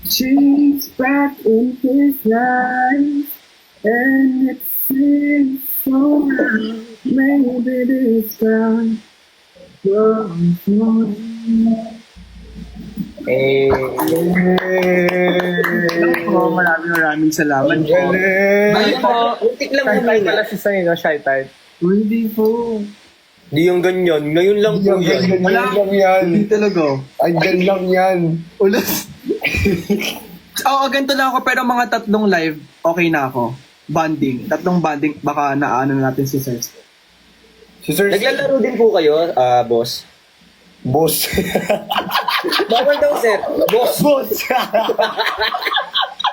She's back in his life, and it seems so right. Maybe this time, maraming salamat po. Galing. Ay, muntik lang Shy mo type pala na. si Sai, no? Shy type. Hindi po. Hindi yung ganyan. Ngayon lang po yan. Yan lang yan. Hindi talaga. Andyan lang yan. Ulas. Oo, ganito lang ako. Pero mga 3 live, okay na ako. Banding. 3 banding, baka naano natin si Sir. Si Sir Naglalaro din po kayo, boss. Boss. Bawal daw, sir. Boss. Boss.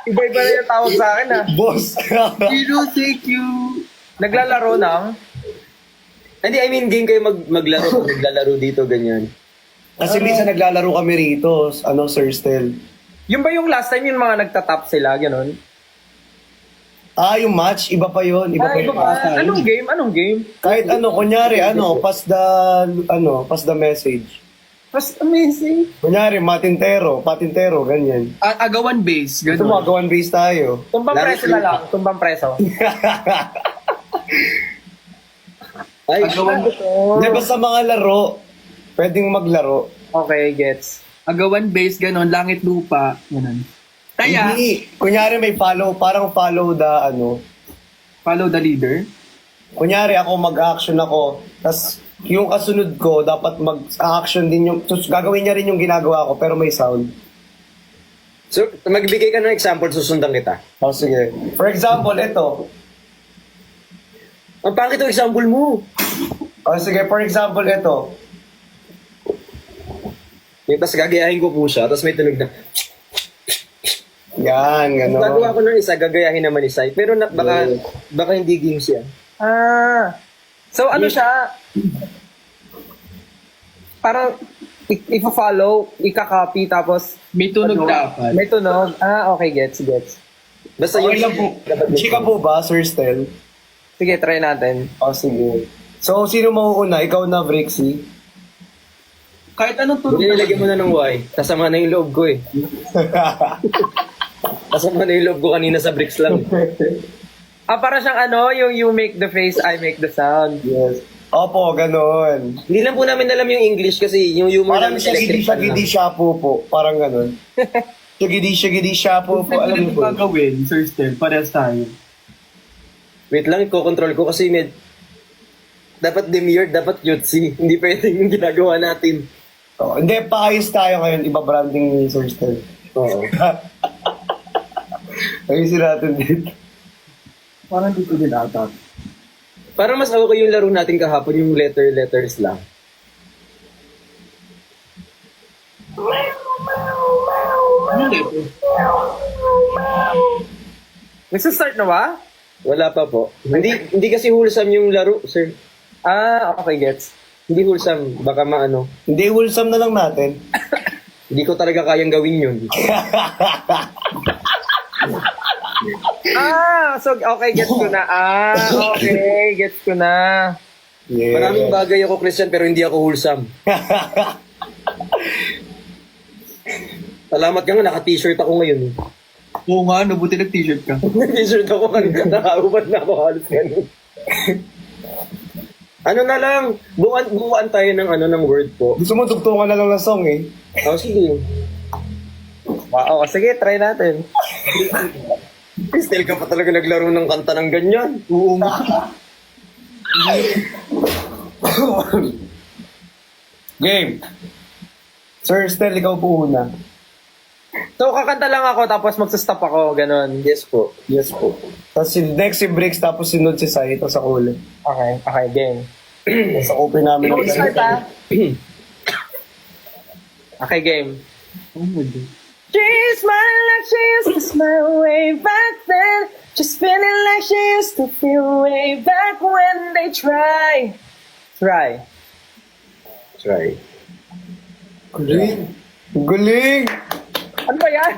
Iba-iba na yung tawag sa akin, ha? Boss. Zero, thank you. Naglalaro ng... Hindi, I mean, game kayo maglaro. Naglalaro dito, ganyan. Kasi minsan naglalaro kami rito. Sir Stel. Yung ba yung last time yung mga nagtatap sila, gano'n? Yung match, iba pa yun. Iba pa Iba yun. pa. Anong game? Kahit kunyari, pass the message. Mas amazing. Kunyari, patintero, ganyan. Agawan base, gano'n. Tumagawan base tayo. Tumbang preso na lang. Tumbang preso. Ay, Hindi, basta mga laro, pwedeng maglaro. Okay, gets. Agawan base, gano'n. Langit lupa, gano'n. Kaya, Hindi. Kunyari may parang follow the follow the leader. Kunyari ako mag-action ako, tas yung kasunod ko, dapat mag-action din yung, gagawin niya rin yung ginagawa ko, pero may sound. so, magbigay ka ng example, susundan kita. Sige. For example, ito. Ang pangit yung example mo. Sige, for example, ito. Yung tas gagayahin ko po siya, tapos may tunog na. Yan, Kung gagawa gano'n. ko ng isa, gagayahin naman ni Sai. Pero baka hindi games yan. So ano siya? Parang i-follow, ika-copy, tapos May tunog dapat. may tunog. Okay, gets. Basta Okay yung... lang po. Chika po ba, Sir Stel? Sige, try natin. Sige. So, sino mauuna? Ikaw na, Brixie? Kahit anong tunog. Nilagyan mo na ng Y. Kasama na yung loob ko eh. Kasama na yung loob ko kanina sa bricks lang. Para siyang yung you make the face, I make the sound. Yes. Opo, gano'n. Hindi lang po namin alam yung English kasi yung humor Parang namin sa electric fan lang. shagidi shapo po. Parang gano'n. Shagidi shapo po. Alam mo po. gagawin, Sir Stel, parehas tayo. Wait lang, i-control ko kasi dapat demure, dapat cutesy. Hindi pwedeng yung ginagawa natin. Hindi, paayos tayo ngayon. Iba-branding ni Sir Stel. Oo. Ayusin natin dito. Parang dito din ata. Para mas okay yung laro natin kahapon, yung letters lang. Nagsa-start na ba? Wala pa po. Hindi kasi wholesome yung laro, sir. Okay, gets. Hindi wholesome. Baka maano. Hindi, wholesome na lang natin. Hindi ko talaga kayang gawin yun. So, okay, gets ko na. Okay, gets ko na. Yeah. Maraming bagay ako, Christian, pero hindi ako wholesome. Salamat ka nga, naka-t-shirt ako ngayon. Oo nga, buti nag-t-shirt ka. Naka-t-shirt ako kanina, nakauban na ako halos ganun. Ano na lang, buuan tayo ng word po. Gusto mo tugtungan na lang ng song eh. Sige. Wow, sige, try natin. Still ka pa talaga naglaro ng kanta ng ganyan. Oo nga. Game. Sir Stel, ikaw po una. So, kakanta lang ako, tapos magsa-stop ako, ganun. Yes po. Yes po. Tapos next si Brix, tapos sinunod si Sai, tapos ako ulit. Okay, game. Tapos open namin ang Start Okay, game. Oh my God. She smiling like she used to smile way back then. Just feeling like she used to feel way back when they try. Try. Galing. Galing. Ano ba yan?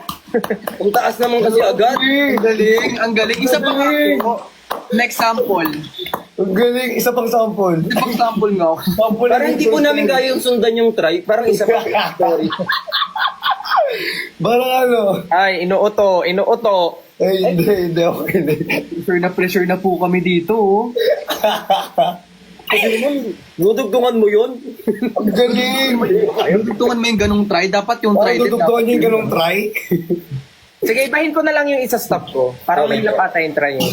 Ang taas naman kasi agad. Ang galing. Isa pa nga ako. Next sample. Ang galing. Isa pang sample. Isang sample nga ako. Sample Parang hindi po namin kaya yung sundan yung try. Parang isa pa story. Parang ano. Ay, inuuto. Hindi. Okay, hindi. Pressure na po kami dito. Oh. Kasi naman, dudugtungan mo yun. Ang galing. Dudugtungan mo yung ganong try. Dapat yung try Parang din. tutugtukan niyo yung ganong try. Sige, ibahin ko na lang yung isa stop ko. Para Okay. may lapata yung try yun.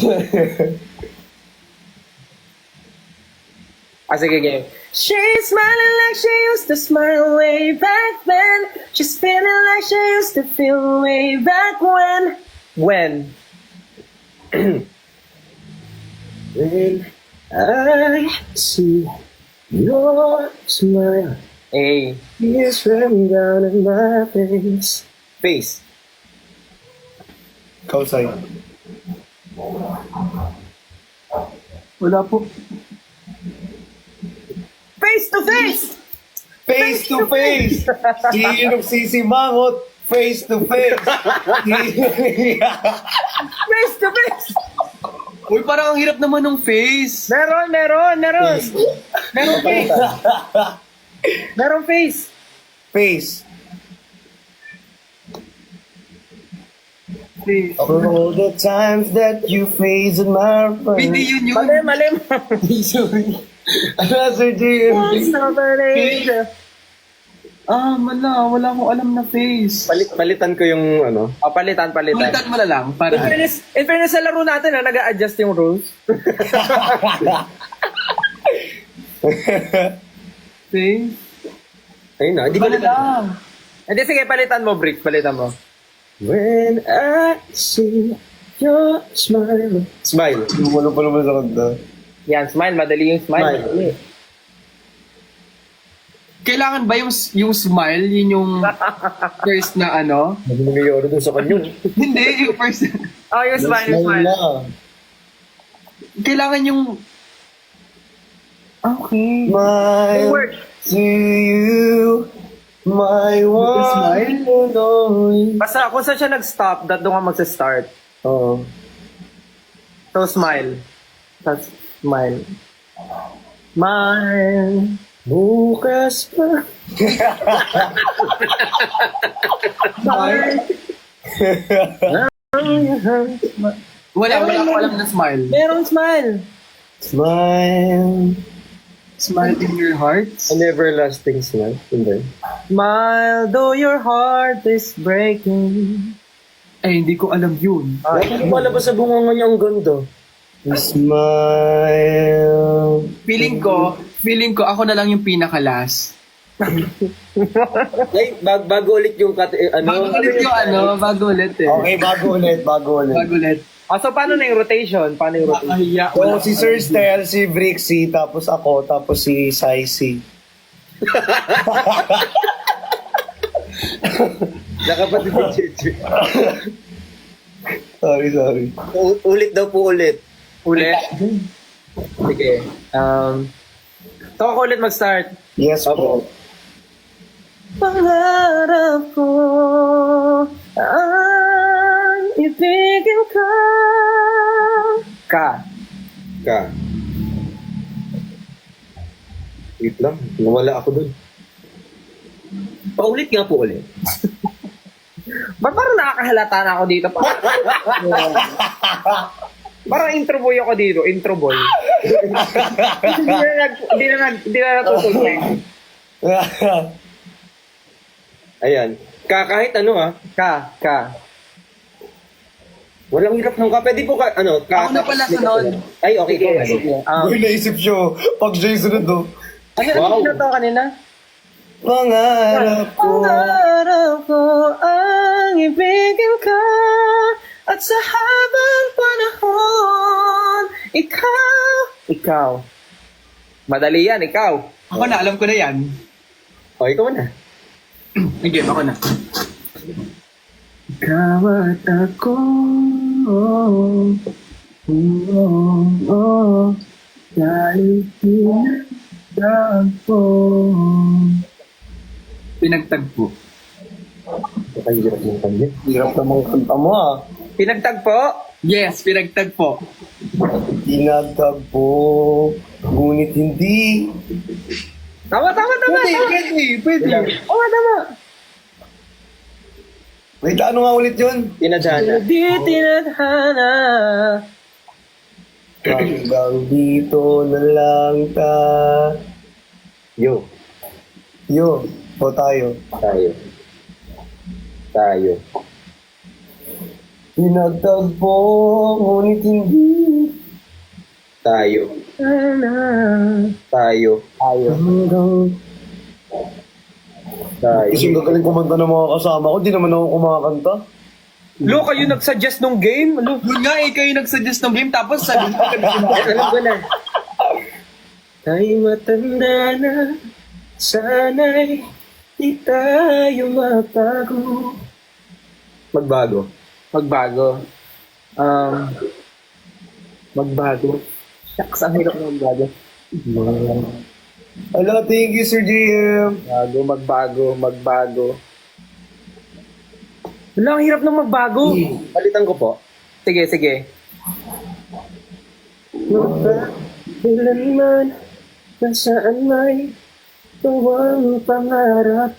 Sige, game. She's smiling like she used to smile way back then. She's feeling like she used to feel way back when. When? When I see your smile, A. tears running down on my face. Face. Ikaw, Sai. Wala po. Face to face! Face to face. Sino sisimangot? Face to face. Face to face! Uy, parang ang hirap naman ng face. Meron. Meron face. Meron face. Face. Face. All the times that you face in my Hindi friend. yun. Mali. Sorry. Ano na, Sir JMD? Wala akong alam na face. Palitan ko yung ano. Palitan. Palitan mo na lang. Para. In fairness sa laro natin, nag-a-adjust yung rules. Face. Ayun na, di Wala palitan. lang. Hindi, sige, palitan mo, Brick. Palitan mo. When I see your smile. Smile. Wala pa naman sa kanta. Yan, smile. Madali yung smile. Smile. Madali. Kailangan ba yung smile, yun yung first na ano? Nagmimiyoro dun sa kanyo. Hindi, yung first. Oh, yung smile, yung smile. Kailangan yung... Okay. Smile Work. to you, my one smile? and only. Basta kung saan siya nag-stop, doon ka magsa-start. Oo. So, smile. Tapos, smile. Smile. Bukas pa. Wala ko alam na smile. Merong smile. Smile. Smile in your heart. An everlasting smile. Hindi. Smile, though your heart is breaking. Ay, hindi ko alam yun. Bakit mo palabas sa bunga niya ang ganda? Smile. Feeling ko ako na lang yung pinaka-last. Ay, bago ulit yung Bago ulit yung bago ulit eh. Okay, bago ulit. Bago ulit. Ah, so paano na yung rotation? Paano yung rotation? Nakahiya. So, si Sir Stel, si Brixie, tapos ako, tapos si Saisi. Nakapatid ni Cheche. Sorry. Ulit daw po ulit. Ulit? Sige. So ako ulit mag-start. Yes po. Pangarap ko ang ibigin ka. Ka. Wait lang, nawala ako dun. Paulit nga po ulit. Ba't parang nakakahalata na ako dito? Parang intro boy ako dito. Intro boy. Hindi na natutuloy. Ayan. Kahit ano Ka. Walang hirap ng ka. Pwede po ka, Ako na pala sunod. Ay, okay. Sige. Uy, naisip siyo. Pag siya yung sunod, no? Ano na to kanina? Pangarap ko. Pangarap ko ang ibigin ka. At sa habang panahon, ikaw. Madali yan, ikaw. Ako na, alam ko na yan. O, ikaw na. Sige, ako na. Ikaw at ako. Dahil pinagtagpo. Ay, hirap yung kanya. Hirap namang kanta mo, ah. Pinagtagpo? Yes, pinagtagpo. Tinagtagpo, ngunit hindi. Tama. Pwede. Oo, tama. Wait, ano nga ulit yun? Tinadhana. Di tinadhana. Hanggang dito na lang Yo. O tayo. Tayo. Tinagtagpo, ngunit hindi. Tayo. Hanggang... Kasi gagaling kumanta ng mga kasama ko, di naman ako kumakanta. Lo, kayo nag-suggest nung game? Lo. Yun nga eh, kayo nagsuggest ng game, tapos sabi mo Alam ko na. Ay matanda na, sana'y di tayo magbago. Magbago. Magbago. Shucks, ang hirap na magbago. Hello, thank you, Sir JM. Magbago. Wala, ang hirap na magbago. Palitan ko po. Sige. Kailanman, nasaan may tuwang pangarap.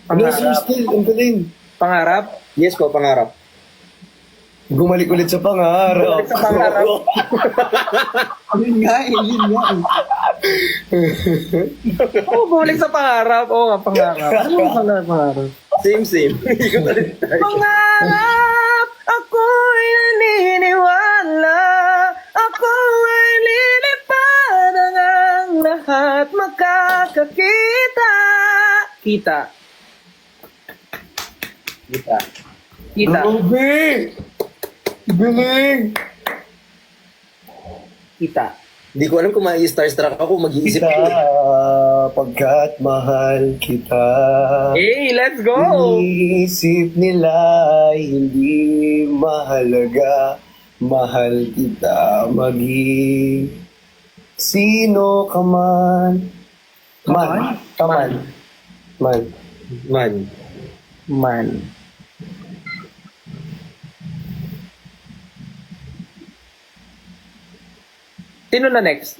Ano, Sir Stel, ang galing. Pangarap? Yes po, pangarap. Gumalik ulit sa pangarap. Sa pangarap. Yun nga eh. Oo, bumalik sa pangarap. Oo nga, pangarap. Ano ang pangarap? Same. Hindi ko na rin tayo. Pangarap, ako'y naniniwala. Ako'y lilipad ang lahat magkakakita. Kita. Grabe! Galing! Kita. Hindi ko alam kung ma-starstruck ako, mag-iisip Kita, ko. pagkat mahal kita. Hey, let's go! Iisip nila ay hindi mahalaga. Mahal kita maging sino ka man. Man. Kaman. Man. Man. Man. Sino na next?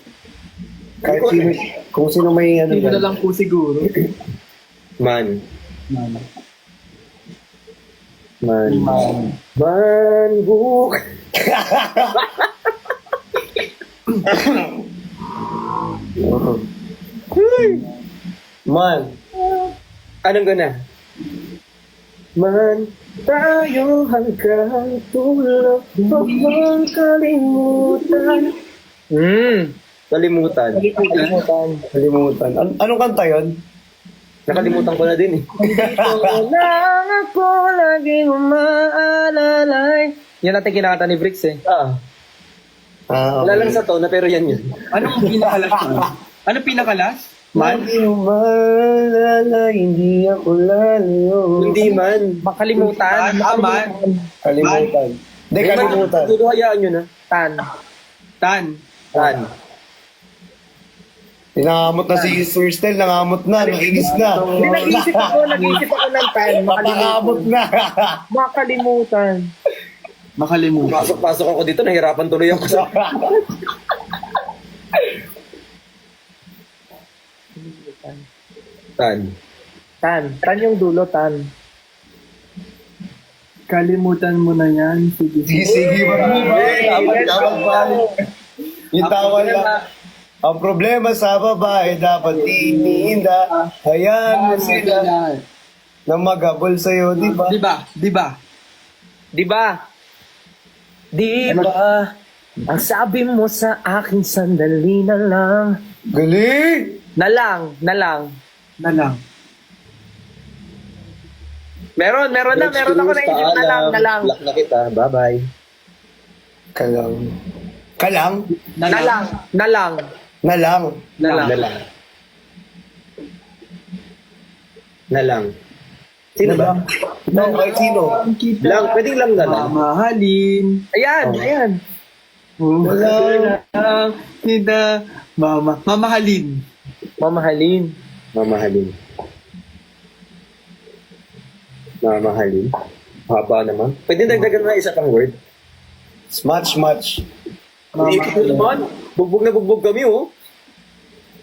Kahit sino, kung sino may ano Hindi na yan. lang po siguro. Man. Mama. Man. Man. Book. Man. Anong gana? Man, tayo hanggang tulog. Huwag mong kalimutan. Kalimutan. Kalimutan. Anong kanta yun? Nakalimutan ko na din eh. Lang ako laging umaalalay. Yan natin kinakanta ni Bricks eh. Ah, Wala lang sa tona pero yan yun. Anong pinakalas? Anong pinakalas? Man? Hindi mo maalala, hindi ako lalayo. Hindi man. Makalimutan. Man. Kalimutan. Hindi, kalimutan. Siguro hayaan nyo na. Tan. Tan. Tan. Nangamot na si Sir Stel, nangamot na, nakinis na. Hindi, nag-isip ako ng tan. Napakamot na. Makalimutan. Makalimutan. Pasok-pasok ako dito, nahirapan tuloy ako sa... Tan. Tan. Tan yung dulo, tan. Kalimutan mo na yan. Sige, sige. Sige, dapat ba? Yung tawal lang. Ang problema sa babae, dapat iniinda. Hayaan mo sila na maghabol sa'yo, di ba? Di ba? Di ba? Di ba? Di ba? Ang sabi mo sa akin, sandali na lang. Galing! Na lang. Na lang. Meron na. Meron ako naisip na lang. Lock na kita. Bye-bye. Kalang. Kalang? Na lang. Na lang. Na lang. Na lang. Sino ba? No, kahit sino. Lang. Pwedeng lang na lang. Mamahalin. Ayan. Wala lang. Kita. Mamahalin. Mamahalin. Mamahalin. Mamahalin. Haba naman. Pwede dagdagan na isa pang word. Much. Iikot mo naman. Bugbog na bugbog kami, oh.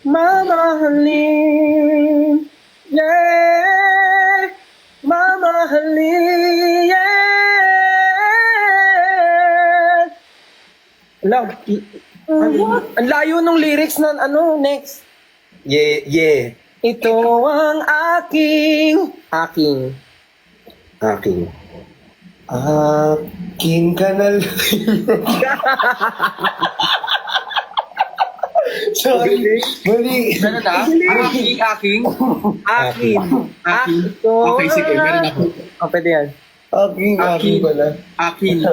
Mamahalin. Yeah. Mamahalin. Yeah. Lang. Ang layo ng lyrics ng next. Yeah. Ito ang aking. Aking. Akin ka na lang. Sorry. Mali. Meron na? Aking. Akin. Ito. Okay, sige. Meron ako. Pwede yan. Akin pala. Akin.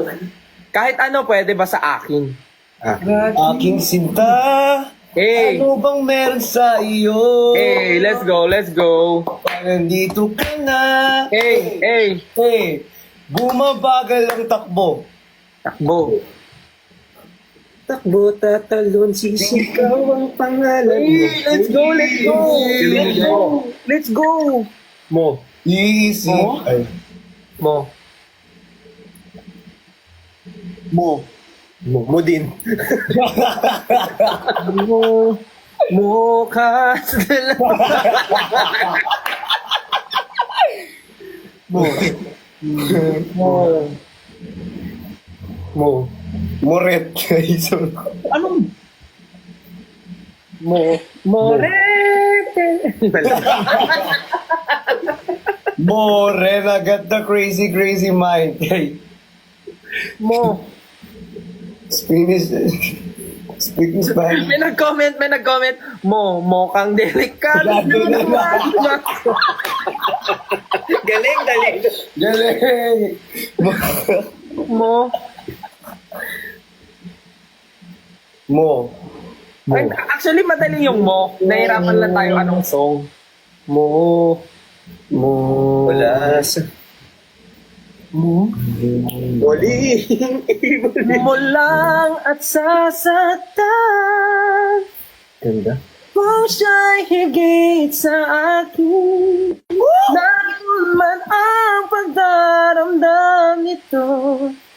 Kahit ano pwede ba sa akin? Aking sinta. Hey. Ano bang meron sa iyo? Hey, let's go. Nandito ka na. Hey. Bumabagal ang takbo. Takbo. Takbo, tatalon, sisigaw ang pangalan mo. Hey, let's go. Mo. Iisip. Ay. Mo. Mo din. Mo kas. Mo. Moret. Anong? Morete. More na got the crazy mind. Hey. Mo. Speaking Spanish. May nag-comment. Mo kang delikado. Galing. Galing. Mo. Ay, actually, madali yung mo. Nahirapan lang tayo anong song. Mo. Wala sa... Muling Mo lang at sasaktan. Ganda. Kung siya'y higit sa akin, naroon man ang pagdaramdam nito,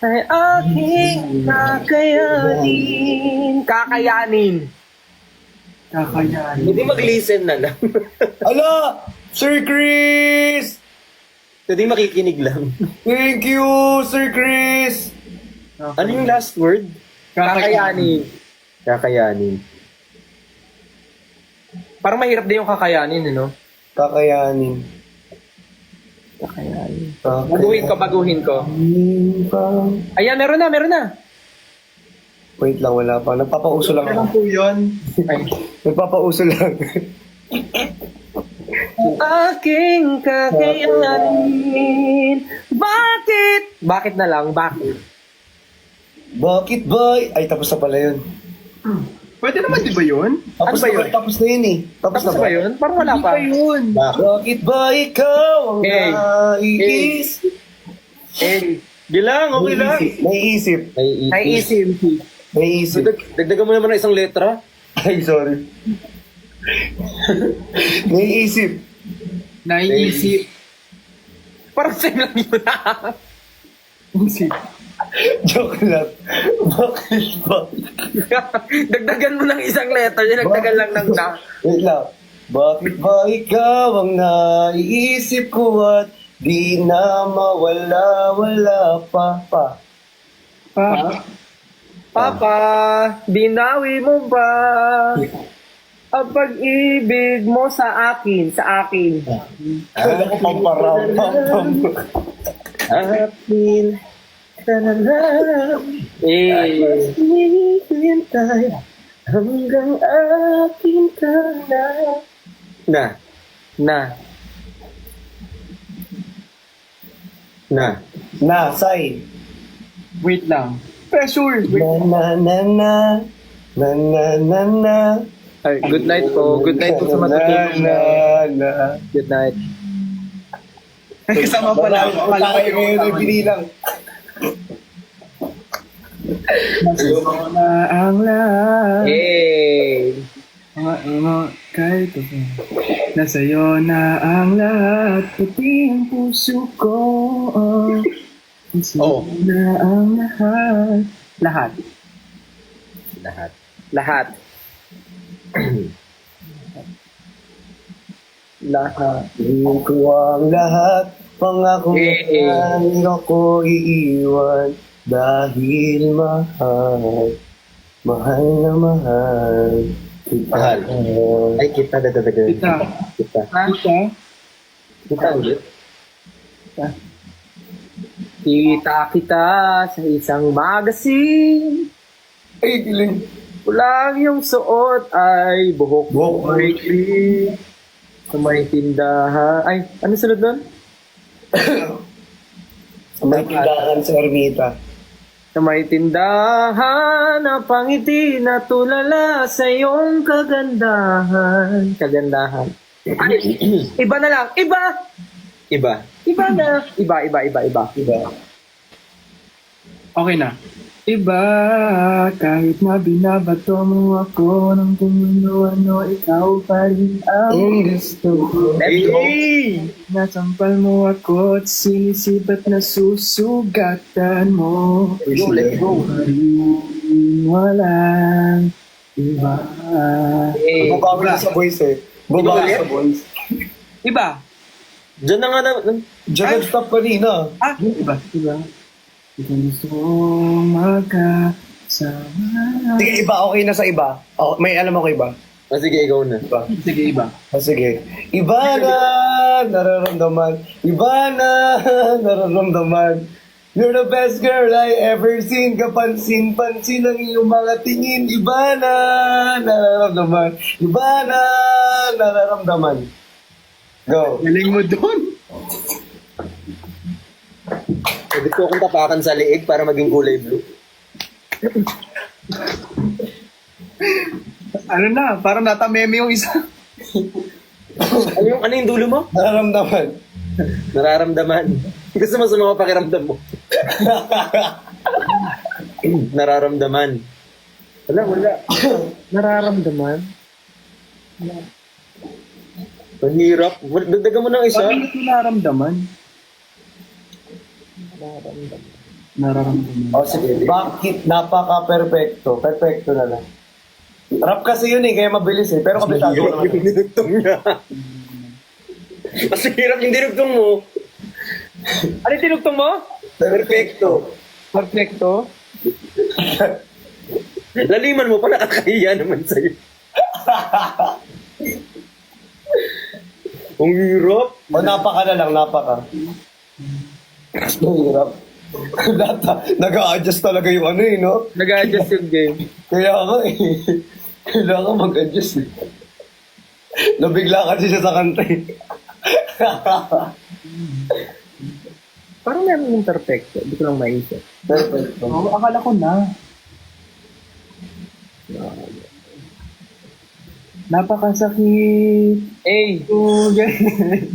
ay aking kakayanin. Kakayanin. Kakayanin. Hindi mag-listen na lang. Ala! Sir Chris! Hindi makikinig lang. Thank you, Sir Chris! Ano yung last word? Kakayanin. Kakayanin. Parang mahirap din yung kakayanin, no? Kakayanin. Kakayanin. Kakayanin Baguhin ko. pa. Ayan, meron na. Wait lang, wala pa. Nagpapauso lang Ano ako. po yun? Ay. Nagpapauso lang. Aking kakayanin. Bakit? Bakit na lang? Bakit? Bakit ba? Ay, tapos na pala yun. Pwede naman, di ba yun? Tapos Ano ba na, yun? tapos na yun eh. Tapos Tapos na ba yun? Parang wala Hindi pa. pa yun. Bakit ba ikaw ang Hey. naiisip? Gilang, okay lang. Naiisip. Naiisip. Naiisip. Dagdagan mo naman ng isang letra. Ay, sorry. Naiisip. Naiisip. Parang same lang yun. Isip. Joke lang. Bakit ba? Dagdagan mo ng isang letter. Dagdagan lang ng na. Wait lang. Bakit ba ikaw ang naiisip ko at di na mawala pa? Papa, binawi mo ba ang pag-ibig mo sa akin? Kala ko pamparaw. Akin. Hintay hanggang akin ka na. Na, say. Wait lang. Pressure. Wait. Na. Ay, good night po. Good night po sa matutulog na. Na. Good night. Kasama pala. Wala kayo ngayon ay binilang. Nasa'yo na ang lahat. Hey! Kahit ako. Nasa'yo na ang lahat. Pati ang puso ko. Nasa'yo na ang lahat. Lahat. Lahat. Lahat. Tingin ko ang lahat. Pangako na hindi ako iiwan. Dahil mahal. Mahal na mahal. Mahal. Ay, kita dadadagan. Kita. Kita. Kita. Kita ulit. Kita kita sa isang magazine. Ay, giling. Kulang yung suot ay buhok Buhok mo ay clean. Sa may tindahan. Ay, ano sunod nun? May tindahan sa Ermita. Sa may tindahan na pangiti na tulala sa iyong kagandahan. Kagandahan. Ay, iba na lang. Iba! Iba. Iba na. Iba. Diba? Okay na. Iba, kahit na binabato mo ako ng kung ano-ano, ikaw pa rin ang Ang gusto ko. Let's go! nasampal mo ako at sinisibat na susugatan mo. Let's go. Walang iba. Hey. Bumabago na sa voice eh. Bumabago sa voice. Iba. Diyan na nga na... Diyan nag-stop kanina. Iba. Ikaw gusto kong magkasama. Sige, iba. Okay na sa iba. Oh, may alam ako iba. sige, ikaw na. Iba. Sige, iba. Sige. Iba na nararamdaman. Iba na nararamdaman. You're the best girl I ever seen. Kapansin-pansin ang iyong mga tingin. Iba na nararamdaman. Iba na nararamdaman. Go. Galing mo doon. Pwede ko akong tapakan sa liig para maging kulay blue. Ano na, parang natameme yung isa. Ano yung dulo mo? Nararamdaman. Nararamdaman. Gusto mo sa mga pakiramdam mo? Nararamdaman. Wala. Nararamdaman. Ang hirap. Dagdagan mo ng isa. Sabi nito nararamdaman. Nararamdaman. O sige, bakit napaka-perfecto? Perfecto na lang. Rap kasi yun kaya mabilis Pero kabisado ko Hirap naman. yung dinugtong niya. Mas hirap yung dinugtong mo. Ano yung tinugtong mo? Perfecto. Perfecto. Laliman mo pa, nakakahiya naman sa'yo. Ang hirap. O napaka na lang, napaka. Ang hirap. Nag-a-adjust talaga yung no? Nag-adjust yung game. Kaya nga Kailangan mag-adjust Nabigla kasi siya sa kanta Parang meron yung perfecto. Hindi ko lang maisip. Perfecto. Oo, akala ko na. Napakasakit. Eh. Oh, ganyan.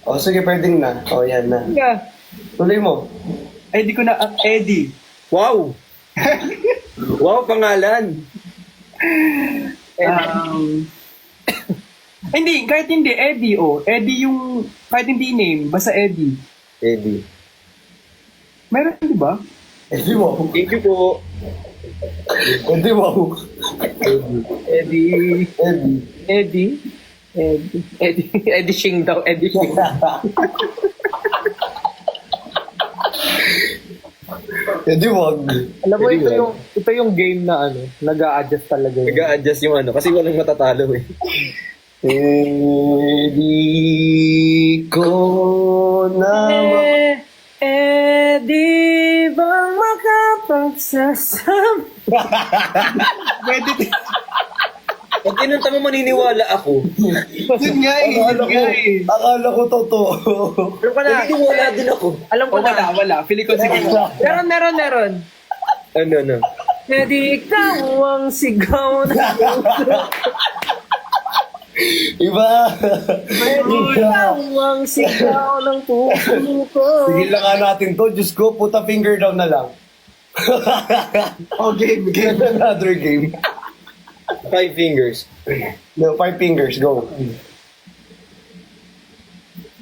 O sige, pwedeng na. O yan na. Yeah. Tuloy mo. Ay, di ko na, Eddie. Wow! Wow, pangalan! Hindi, kahit hindi, Eddie, Eddie yung, kahit hindi name, basta Eddie. Eddie. Meron, di ba? Hindi mo. Thank you po. Hindi mo. Eddie. Eddie. Eddie. Eddie Shing daw. Eddie Shing. Hindi wag. Alam mo, Eddie ito yung game na nag-a-adjust talaga yun. Nag-a-adjust yung kasi walang matatalo eh. Hindi ko na Eddie bang makapagsasama? Pwede, Pag kinanta mo maniniwala ako. yun nga eh. Akala ko totoo. Alam ko na. Maniniwala din ako. Alam ko na. Wala. Pili ko sige. Meron. Ano? Eddie, ikaw ang sigaw na Iba. ikaw ang sigaw ng puso ko. Sige lang nga natin to. Diyos ko, put a finger down na lang. Okay, Another game. 5 fingers. No, 5 fingers, go.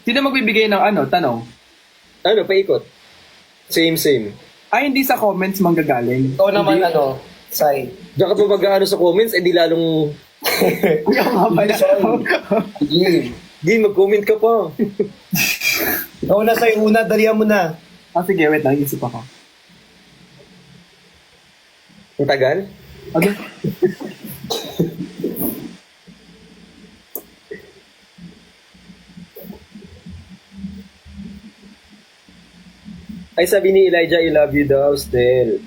Sino magbibigay ng tanong? Ano, paikot. Same. Ah, Ay, hindi sa comments manggagaling. Ikaw naman, Sai. Diyan ka pa mag sa comments, di lalong... Kuya nga pala. Sige. Di, mag-comment ka pa. Ikaw na, Sai, una. Dalihan mo na. Sige, wait lang. Isip ako. Ang tagal? Okay. Ay, sabi ni Elijah, I love you daw, still.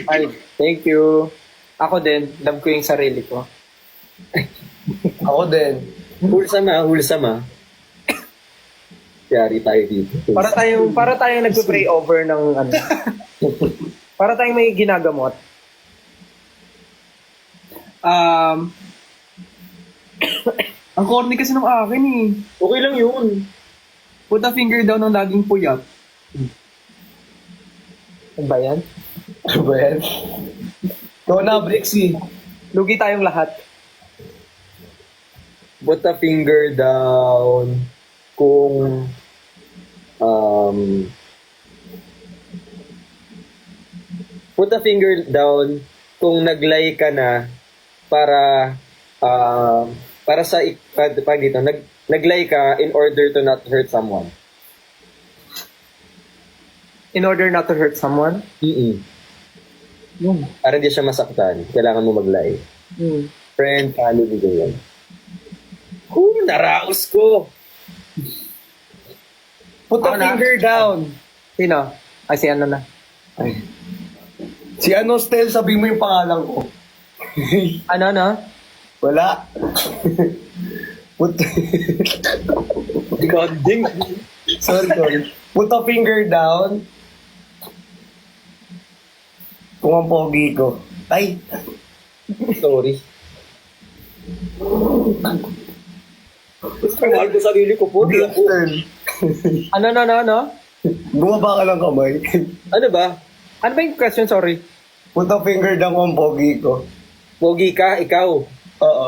Ay, thank you. Ako din, love ko yung sarili ko. Ako din. Wholesome ah. Yari tayo dito. Para tayong nagpe-pray over ng para tayong may ginagamot. Ang corny kasi nung akin eh. Okay lang yun. Put a finger down ng laging puyat. Ano ba yan? Ano ba yan? Ikaw na, Brixie. Lugi tayong lahat. Put a finger down kung put a finger down kung nag-lie ka na para sa pag dito nag-lie ka in order to not hurt someone. In order not to hurt someone? Para hindi siya masaktan, kailangan mo mag-lie. Friend, family, ganyan. Naraos ko! Put a finger down. Sino? Ay, si ano na. Si Stel, sabi mo yung pangalan ko. Ano? Wala. God dang. Sorry. Put a finger down. Kung ang pogi ko. Ay, Sorry. Mahal ko sarili ko po. Di ako. Stel, Ano? bumaba ka ng kamay. Ano ba? Ano ba yung question? Sorry. Put a finger down ang pogi ko. Pogi ka, ikaw. Oo.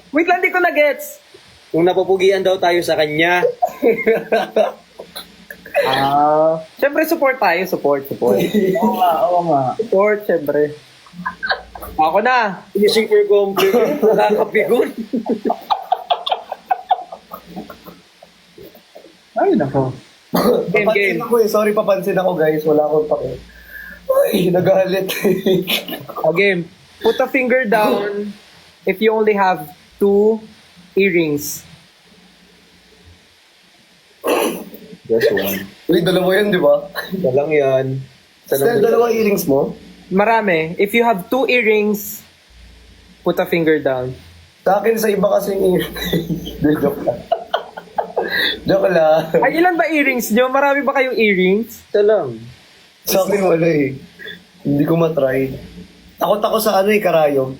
Wait lang, di ko na-gets. Kung napapugian daw tayo sa kanya. Siyempre, support tayo. Support. Oo nga. Support, siyempre. Ako na. Finishing for compliment. Nakakapigon. Ay, nako. Game. Papansin ako eh. Sorry, papansin ako guys. Wala akong pake. Ay, nagalit. Game. Put a finger down if you only have 2 earrings. Just one. Uy, dalawa yan, di ba? Isa lang yan. Isa lang Stel, yan. dalawang earrings mo? Marami. If you have 2 earrings, put a finger down. Sa akin, sa iba kasing earrings. Joke lang. Joke lang. Ay, ilan ba earrings nyo? Marami ba kayong earrings? Isa lang. Sa akin, wala eh. Hindi ko matry. Takot ako sa ano eh, karayom.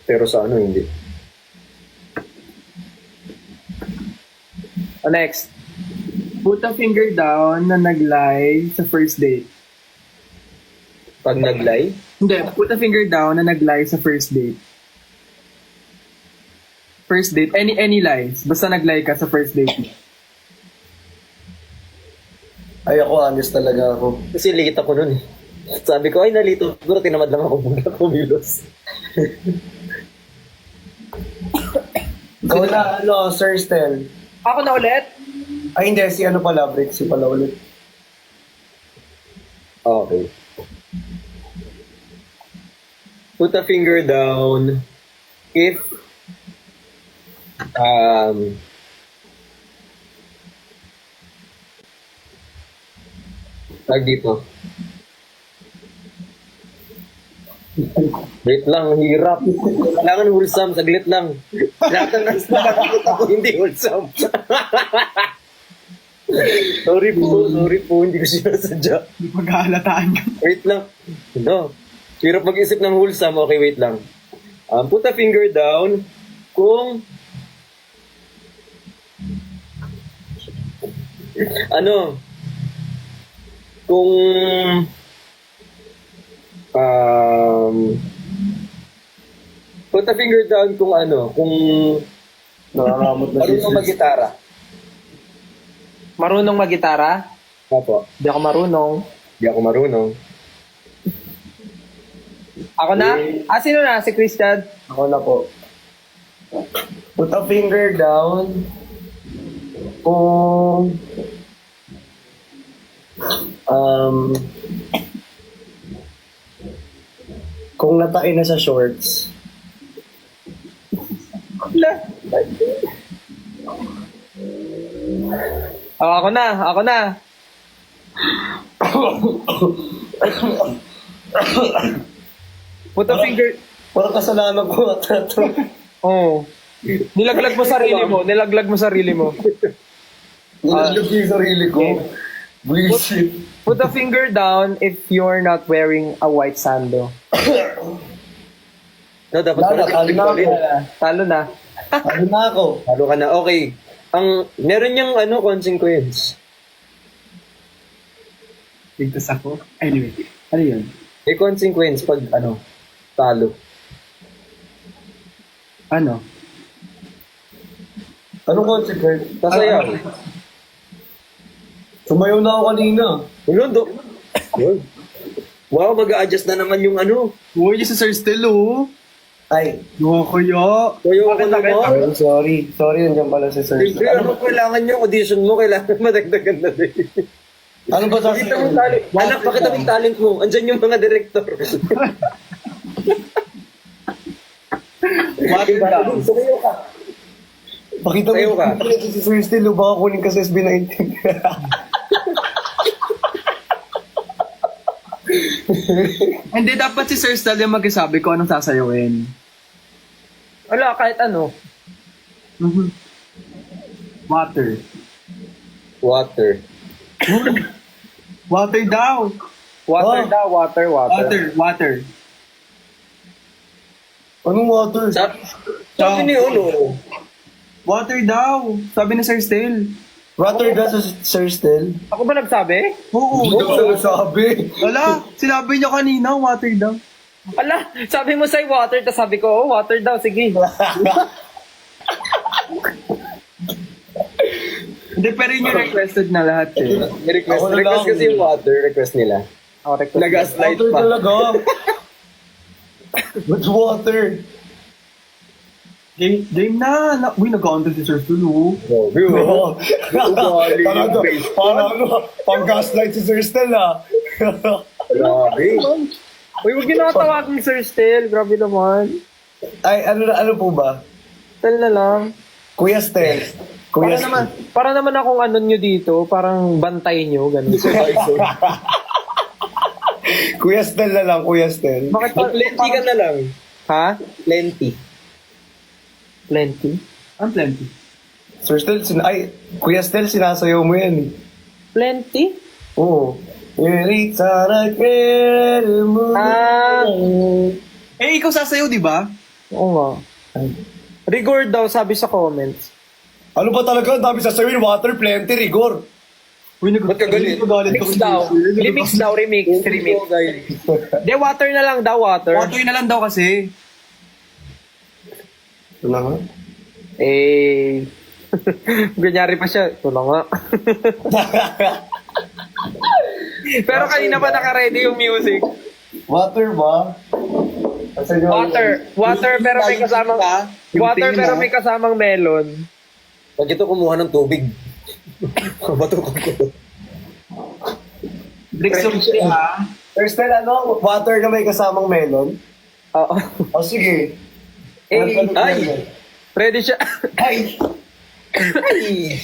Pero sa ano, hindi. Next. Put a finger down na nag-lie sa first date. Pag nag-lie, Hindi, put a finger down na nag-lie sa first date. First date, any lies. Basta nag-lie ka sa first date. Ay, ako, honest talaga ako. kasi liit ako nun eh. Sabi ko, ay nalito. Siguro tinamad lang ako muna kumilos. Ikaw na, ano, Sir Stel. Ako na ulit? Ay, hindi. Si ano pala, Brick. Si pala ulit. Okay. Put a finger down if tag dito. Wait lang, hirap. Kailangan wholesome, saglit lang. Lahat ng nakikita ko hindi wholesome. sorry po, hindi ko sinasadya. Hindi paghahalataan ka. Wait lang. No. Hirap mag-isip ng wholesome. Okay, wait lang. Put a finger down kung ano kung put a finger down kung ano kung Nakakamot na si marunong mag-gitara. Marunong mag-gitara? Opo. Hindi ako marunong. Hindi ako marunong. Ako na? Sino na? Si Christian? Ako na po. Put a finger down kung kung natain na sa shorts. Ako na. Put a finger... Parang kasalanan ko ata ito. Oh. Nilaglag mo sarili mo. Nilalagay ko yung sarili ko. Bullshit. Put a finger down if you're not wearing a white sando. No, dapat Lala, talo na ako. Talo na. Ano na ako? Halo ka na. Okay. Meron niyang consequence. Ligtas ako. Anyway, ano yun? May consequence pag talo. Ano? Anong consequence? Kasaya. Sumayaw na ako kanina. Yun. Wow, mag-a-adjust na naman yung Uy, yung si Sir Stel, oh. Ay, Yung kaya. Kuya, ako naman. sorry. Sorry, nandiyan pala si Sir. Siyempre, kailangan yung audition mo? Kailangan madagdagan na din. Ano ba sa Pakita mo yung talent. Anak, pakita mo yung talent mo. Andyan yung mga director. Water down. Sumayo ka. Pakita mo Sayo ka. yung si Sir Stil, baka kunin ka sa SB19. Hindi, dapat si Sir Stel yung magsasabi ko anong sasayawin. Wala, kahit ano. Water. Water. Water daw. Water Oh. daw, water. Water. Anong water? Sabi ni ano? Water daw. Sabi ni Sir Stel. Water daw sa Sir Stel? Ako ba nagsabi? Oo. Ano sabi? Wala, sinabi niya kanina, water daw. Ala, sabi mo sa'yo water, tapos sabi ko, oh, water daw, sige. Hindi, pero yun yung requested na lahat eh. Request, Ako na request lang. kasi yung water, request nila. Oh, request. Nag-gaslight Water pa. talaga. What's water? Game na. Uy, nag-counter si Sir Stel, oh. Oo. Ugali yung baseball. Pang gaslight si Sir Stel ah. Grabe. Uy, huwag niyo nakatawagin Sir Stel. Grabe naman. Ay, ano po ba? Stel na lang. Kuya Stel. Kuya Para naman akong ano nyo dito, parang bantay nyo, ganun. Kuya Stel na lang, Kuya Stel. Bakit pa, Plenty ka na lang. Ha? Plenty. Plenty? Ang plenty. Sir Stel, Kuya Stel, sinasayaw mo yan. Plenty? Oo. Sana quiere mo. Ah, Eh, ikaw sasayaw, di ba? oo nga. Rigor daw, sabi sa comments. Ano ba talaga? Ang dami sasawin. Water, plenty, rigor. Uy, Ba't ka galit? Remix daw. Remix. De, water na lang daw, water. Water na lang daw kasi. Ito na nga. Eh, ganyari pa siya. Ito na nga. Pero kanina pa naka-ready yung music. Water ba? Water pero may kasamang water pero may kasamang melon. Pag ito kumuha ng tubig. Bato ko. Bricks of ha? Sir Stel, water na may kasamang melon? Oo. O sige. Ay! Ready siya. Ay! Ay!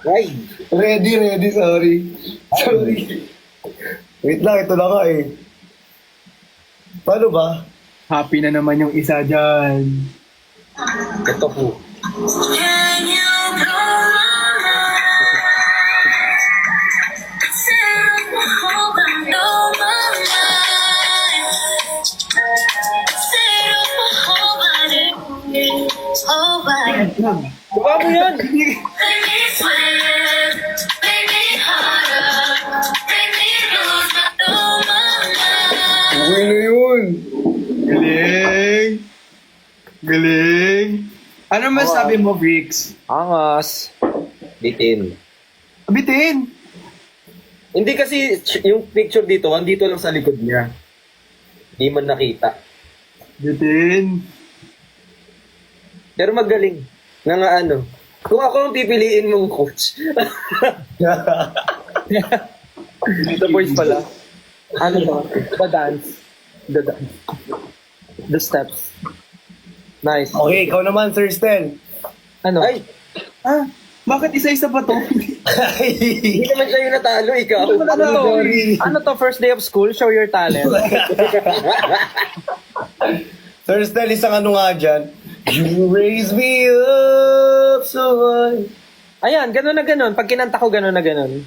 Ay! Ready, sorry. Wait lang, ito na nga eh. Paano ba? Happy na naman yung isa dyan. Ito po. Can you blow my mind? Say I hope I know my mind. Say I hope I didn't. Oh, but Buka mo yan. make me sweat, make me harder, make me lose my mind. Okay na yun. Galing. Ano masabi mo, Bricks? Angas. Bitin. Bitin. Hindi kasi yung picture dito, andito lang sa likod niya. Hindi man nakita. Bitin. Pero magaling. Nga ano. Kung ako ang pipiliin mong coach. The boys pala. Ano ba? The dance. The steps. Nice. Okay, ikaw naman, Sir Stel. Ano? Ay! Ah, bakit isa-isa pa to? Hindi naman siya yung natalo, ikaw. Ano to? Sorry. Ano to? First day of school? Show your talent. Sir Stel, isang ano nga dyan. You raise me up so high. Ayan, ganun na ganun. Pag kinanta ko, ganun na ganun.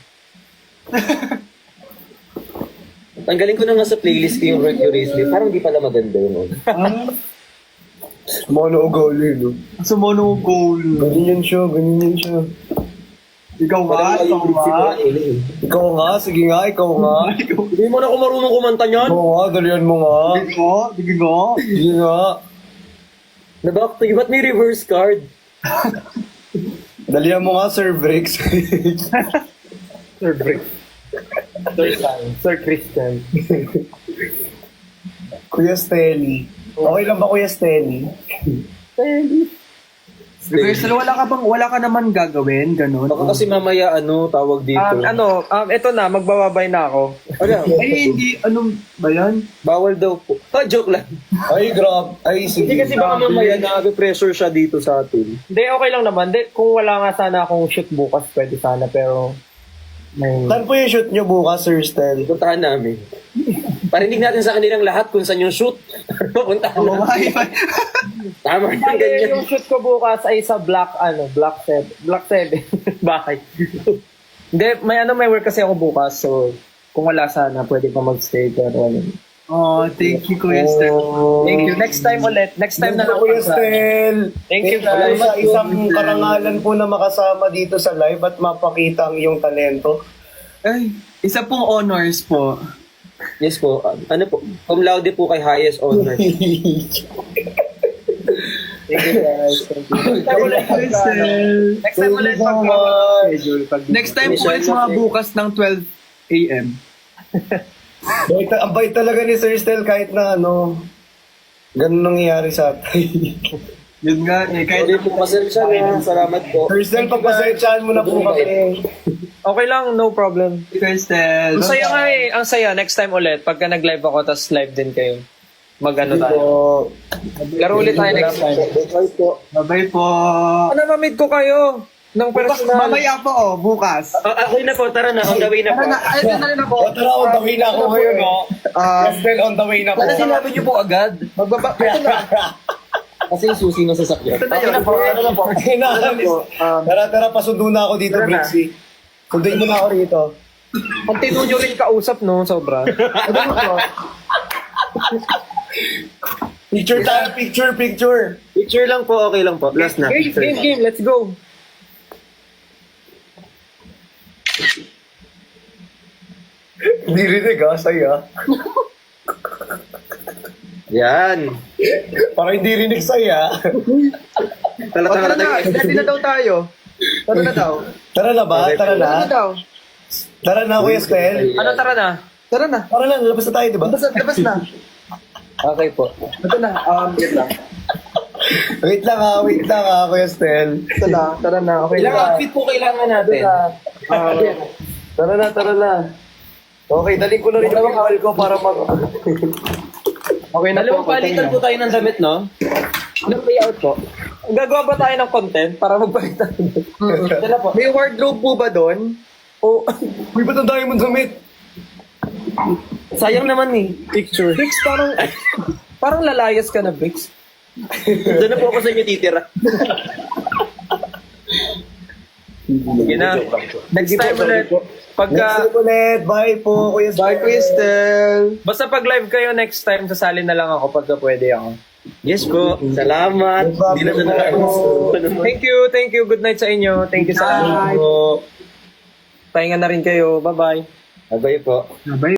Tanggalin ko na nga sa playlist ko yung Work You Raise Me. Parang di pala maganda yun. Mono ugali, no? Sumono goal. Ganyan siya. Ikaw nga, Ikaw nga, sige nga, ikaw nga. Hindi mo na ako marunong kumanta niyan. Ikaw nga, dalian mo nga. Sige nga. Sige nga. Na back to you. Ba't may reverse card? Dalian mo nga, Sir Bricks. Sir Brick. Sir Sam. Sir Christian. Kuya Stelly. Okay lang ba, Kuya Stelly? Reversal, wala ka naman gagawin, ganun. Baka kasi mamaya tawag dito. Ito na, magbababay na ako. Ano? Ay, hindi, anong ba yan? Bawal daw po. Joke lang. Ay, grab. Ay, sige. Hindi kasi baka mamaya na-pressure siya dito sa atin. Hindi, okay lang naman. Kung wala nga sana akong shoot bukas, pwede sana. Pero, may... Saan po yung shoot nyo bukas, Sir Stel? Puntahan namin. Parinig natin sa kanilang lahat kung saan yung shoot. Puntahan Oo, namin. Tama yung Bale, ganyan. yung shoot ko bukas ay sa Black 7 bahay. Hindi, may work kasi ako bukas. So, kung wala sana, pwede pa magstay. Pero, Oh, thank you, Kuya Stel. thank you. Next time ulit. Next time na lang. Kuya Stel. Thank you, Alam guys. mo, isang karangalan po na makasama dito sa live at mapakita ang iyong talento. Ay, isa pong honors po. Yes po. Ano po? Cum laude po kay highest honor. Thank you, guys. Thank you. Next time ulit. Kuya Stel. Next time ulit. Next time po is mga bukas ng 12 a.m. Ang bait talaga ni Sir Stel kahit na ganun nangyayari sa atay. Yun nga, kahit Hindi po pasensya na. Salamat po. Sir Stel, pagpasensyahan mo na po kami. Okay lang, no problem. Kuya Stel. Ang saya nga eh. Ang saya. Next time ulit. Pagka nag-live ako, tas live din kayo. Mag-ano tayo. Laro ulit tayo next time. Bye po. Bye-bye po. Ano, mamit ko kayo ng personal. Mamaya po, bukas. Okay na po. Tara na. On the way na po. Ay, na rin ako. O tara, on the way na ako ngayon, no? Sir Stel, on the way na po. Sana sinabi niyo po agad. Magbaba. Kasi yung susi ng sasakyan. Okay na po, ano na po. Okay na, tara, pasundo na ako dito, Brixie. Sunduin mo na ako rito. Ang tino nyo rin kausap, no? Sobra. Picture tayo, picture. Picture lang po. Okay lang po. Last na. Game. Let's go. Hindi rinig saya. Yan. Parang hindi rinig saya. Tara na. Ready na daw tayo. Tara na daw. Tara na ba? Tara na? daw. Tara na, Kuya Stel. Ano, tara na? Tara na. Tara na, labas na tayo, di ba? Labas na. Okay po. Ito na. Wait lang. Wait lang ha, Kuya Stel. Ito na. Tara na. Okay Ilang na. outfit po kailangan natin? Tara na. Okay, daling ko na rin yung kawal ko para mag... Okay na Dalawang po. palitan po tayo ng damit, no? Ilang layout po? Gagawa ba tayo ng content para magpalitan? Dala po. May wardrobe po ba doon? O, Uy, ba't ang dami mong damit? Sayang naman eh. Picture. Brix, parang lalayas ka na, Brix. Doon na po ako sa inyo titira. Sige na. Next time ulit. Pagka, Next ulit. Bye po, Kuya Stel. Bye, Kuya Stel. basta pag live kayo next time, sasali na lang ako pagka pwede ako. Yes po. Salamat. Hindi na Thank you. Good night sa inyo. Thank you sa po. Pahinga na rin kayo. Bye-bye. Bye po. Bye.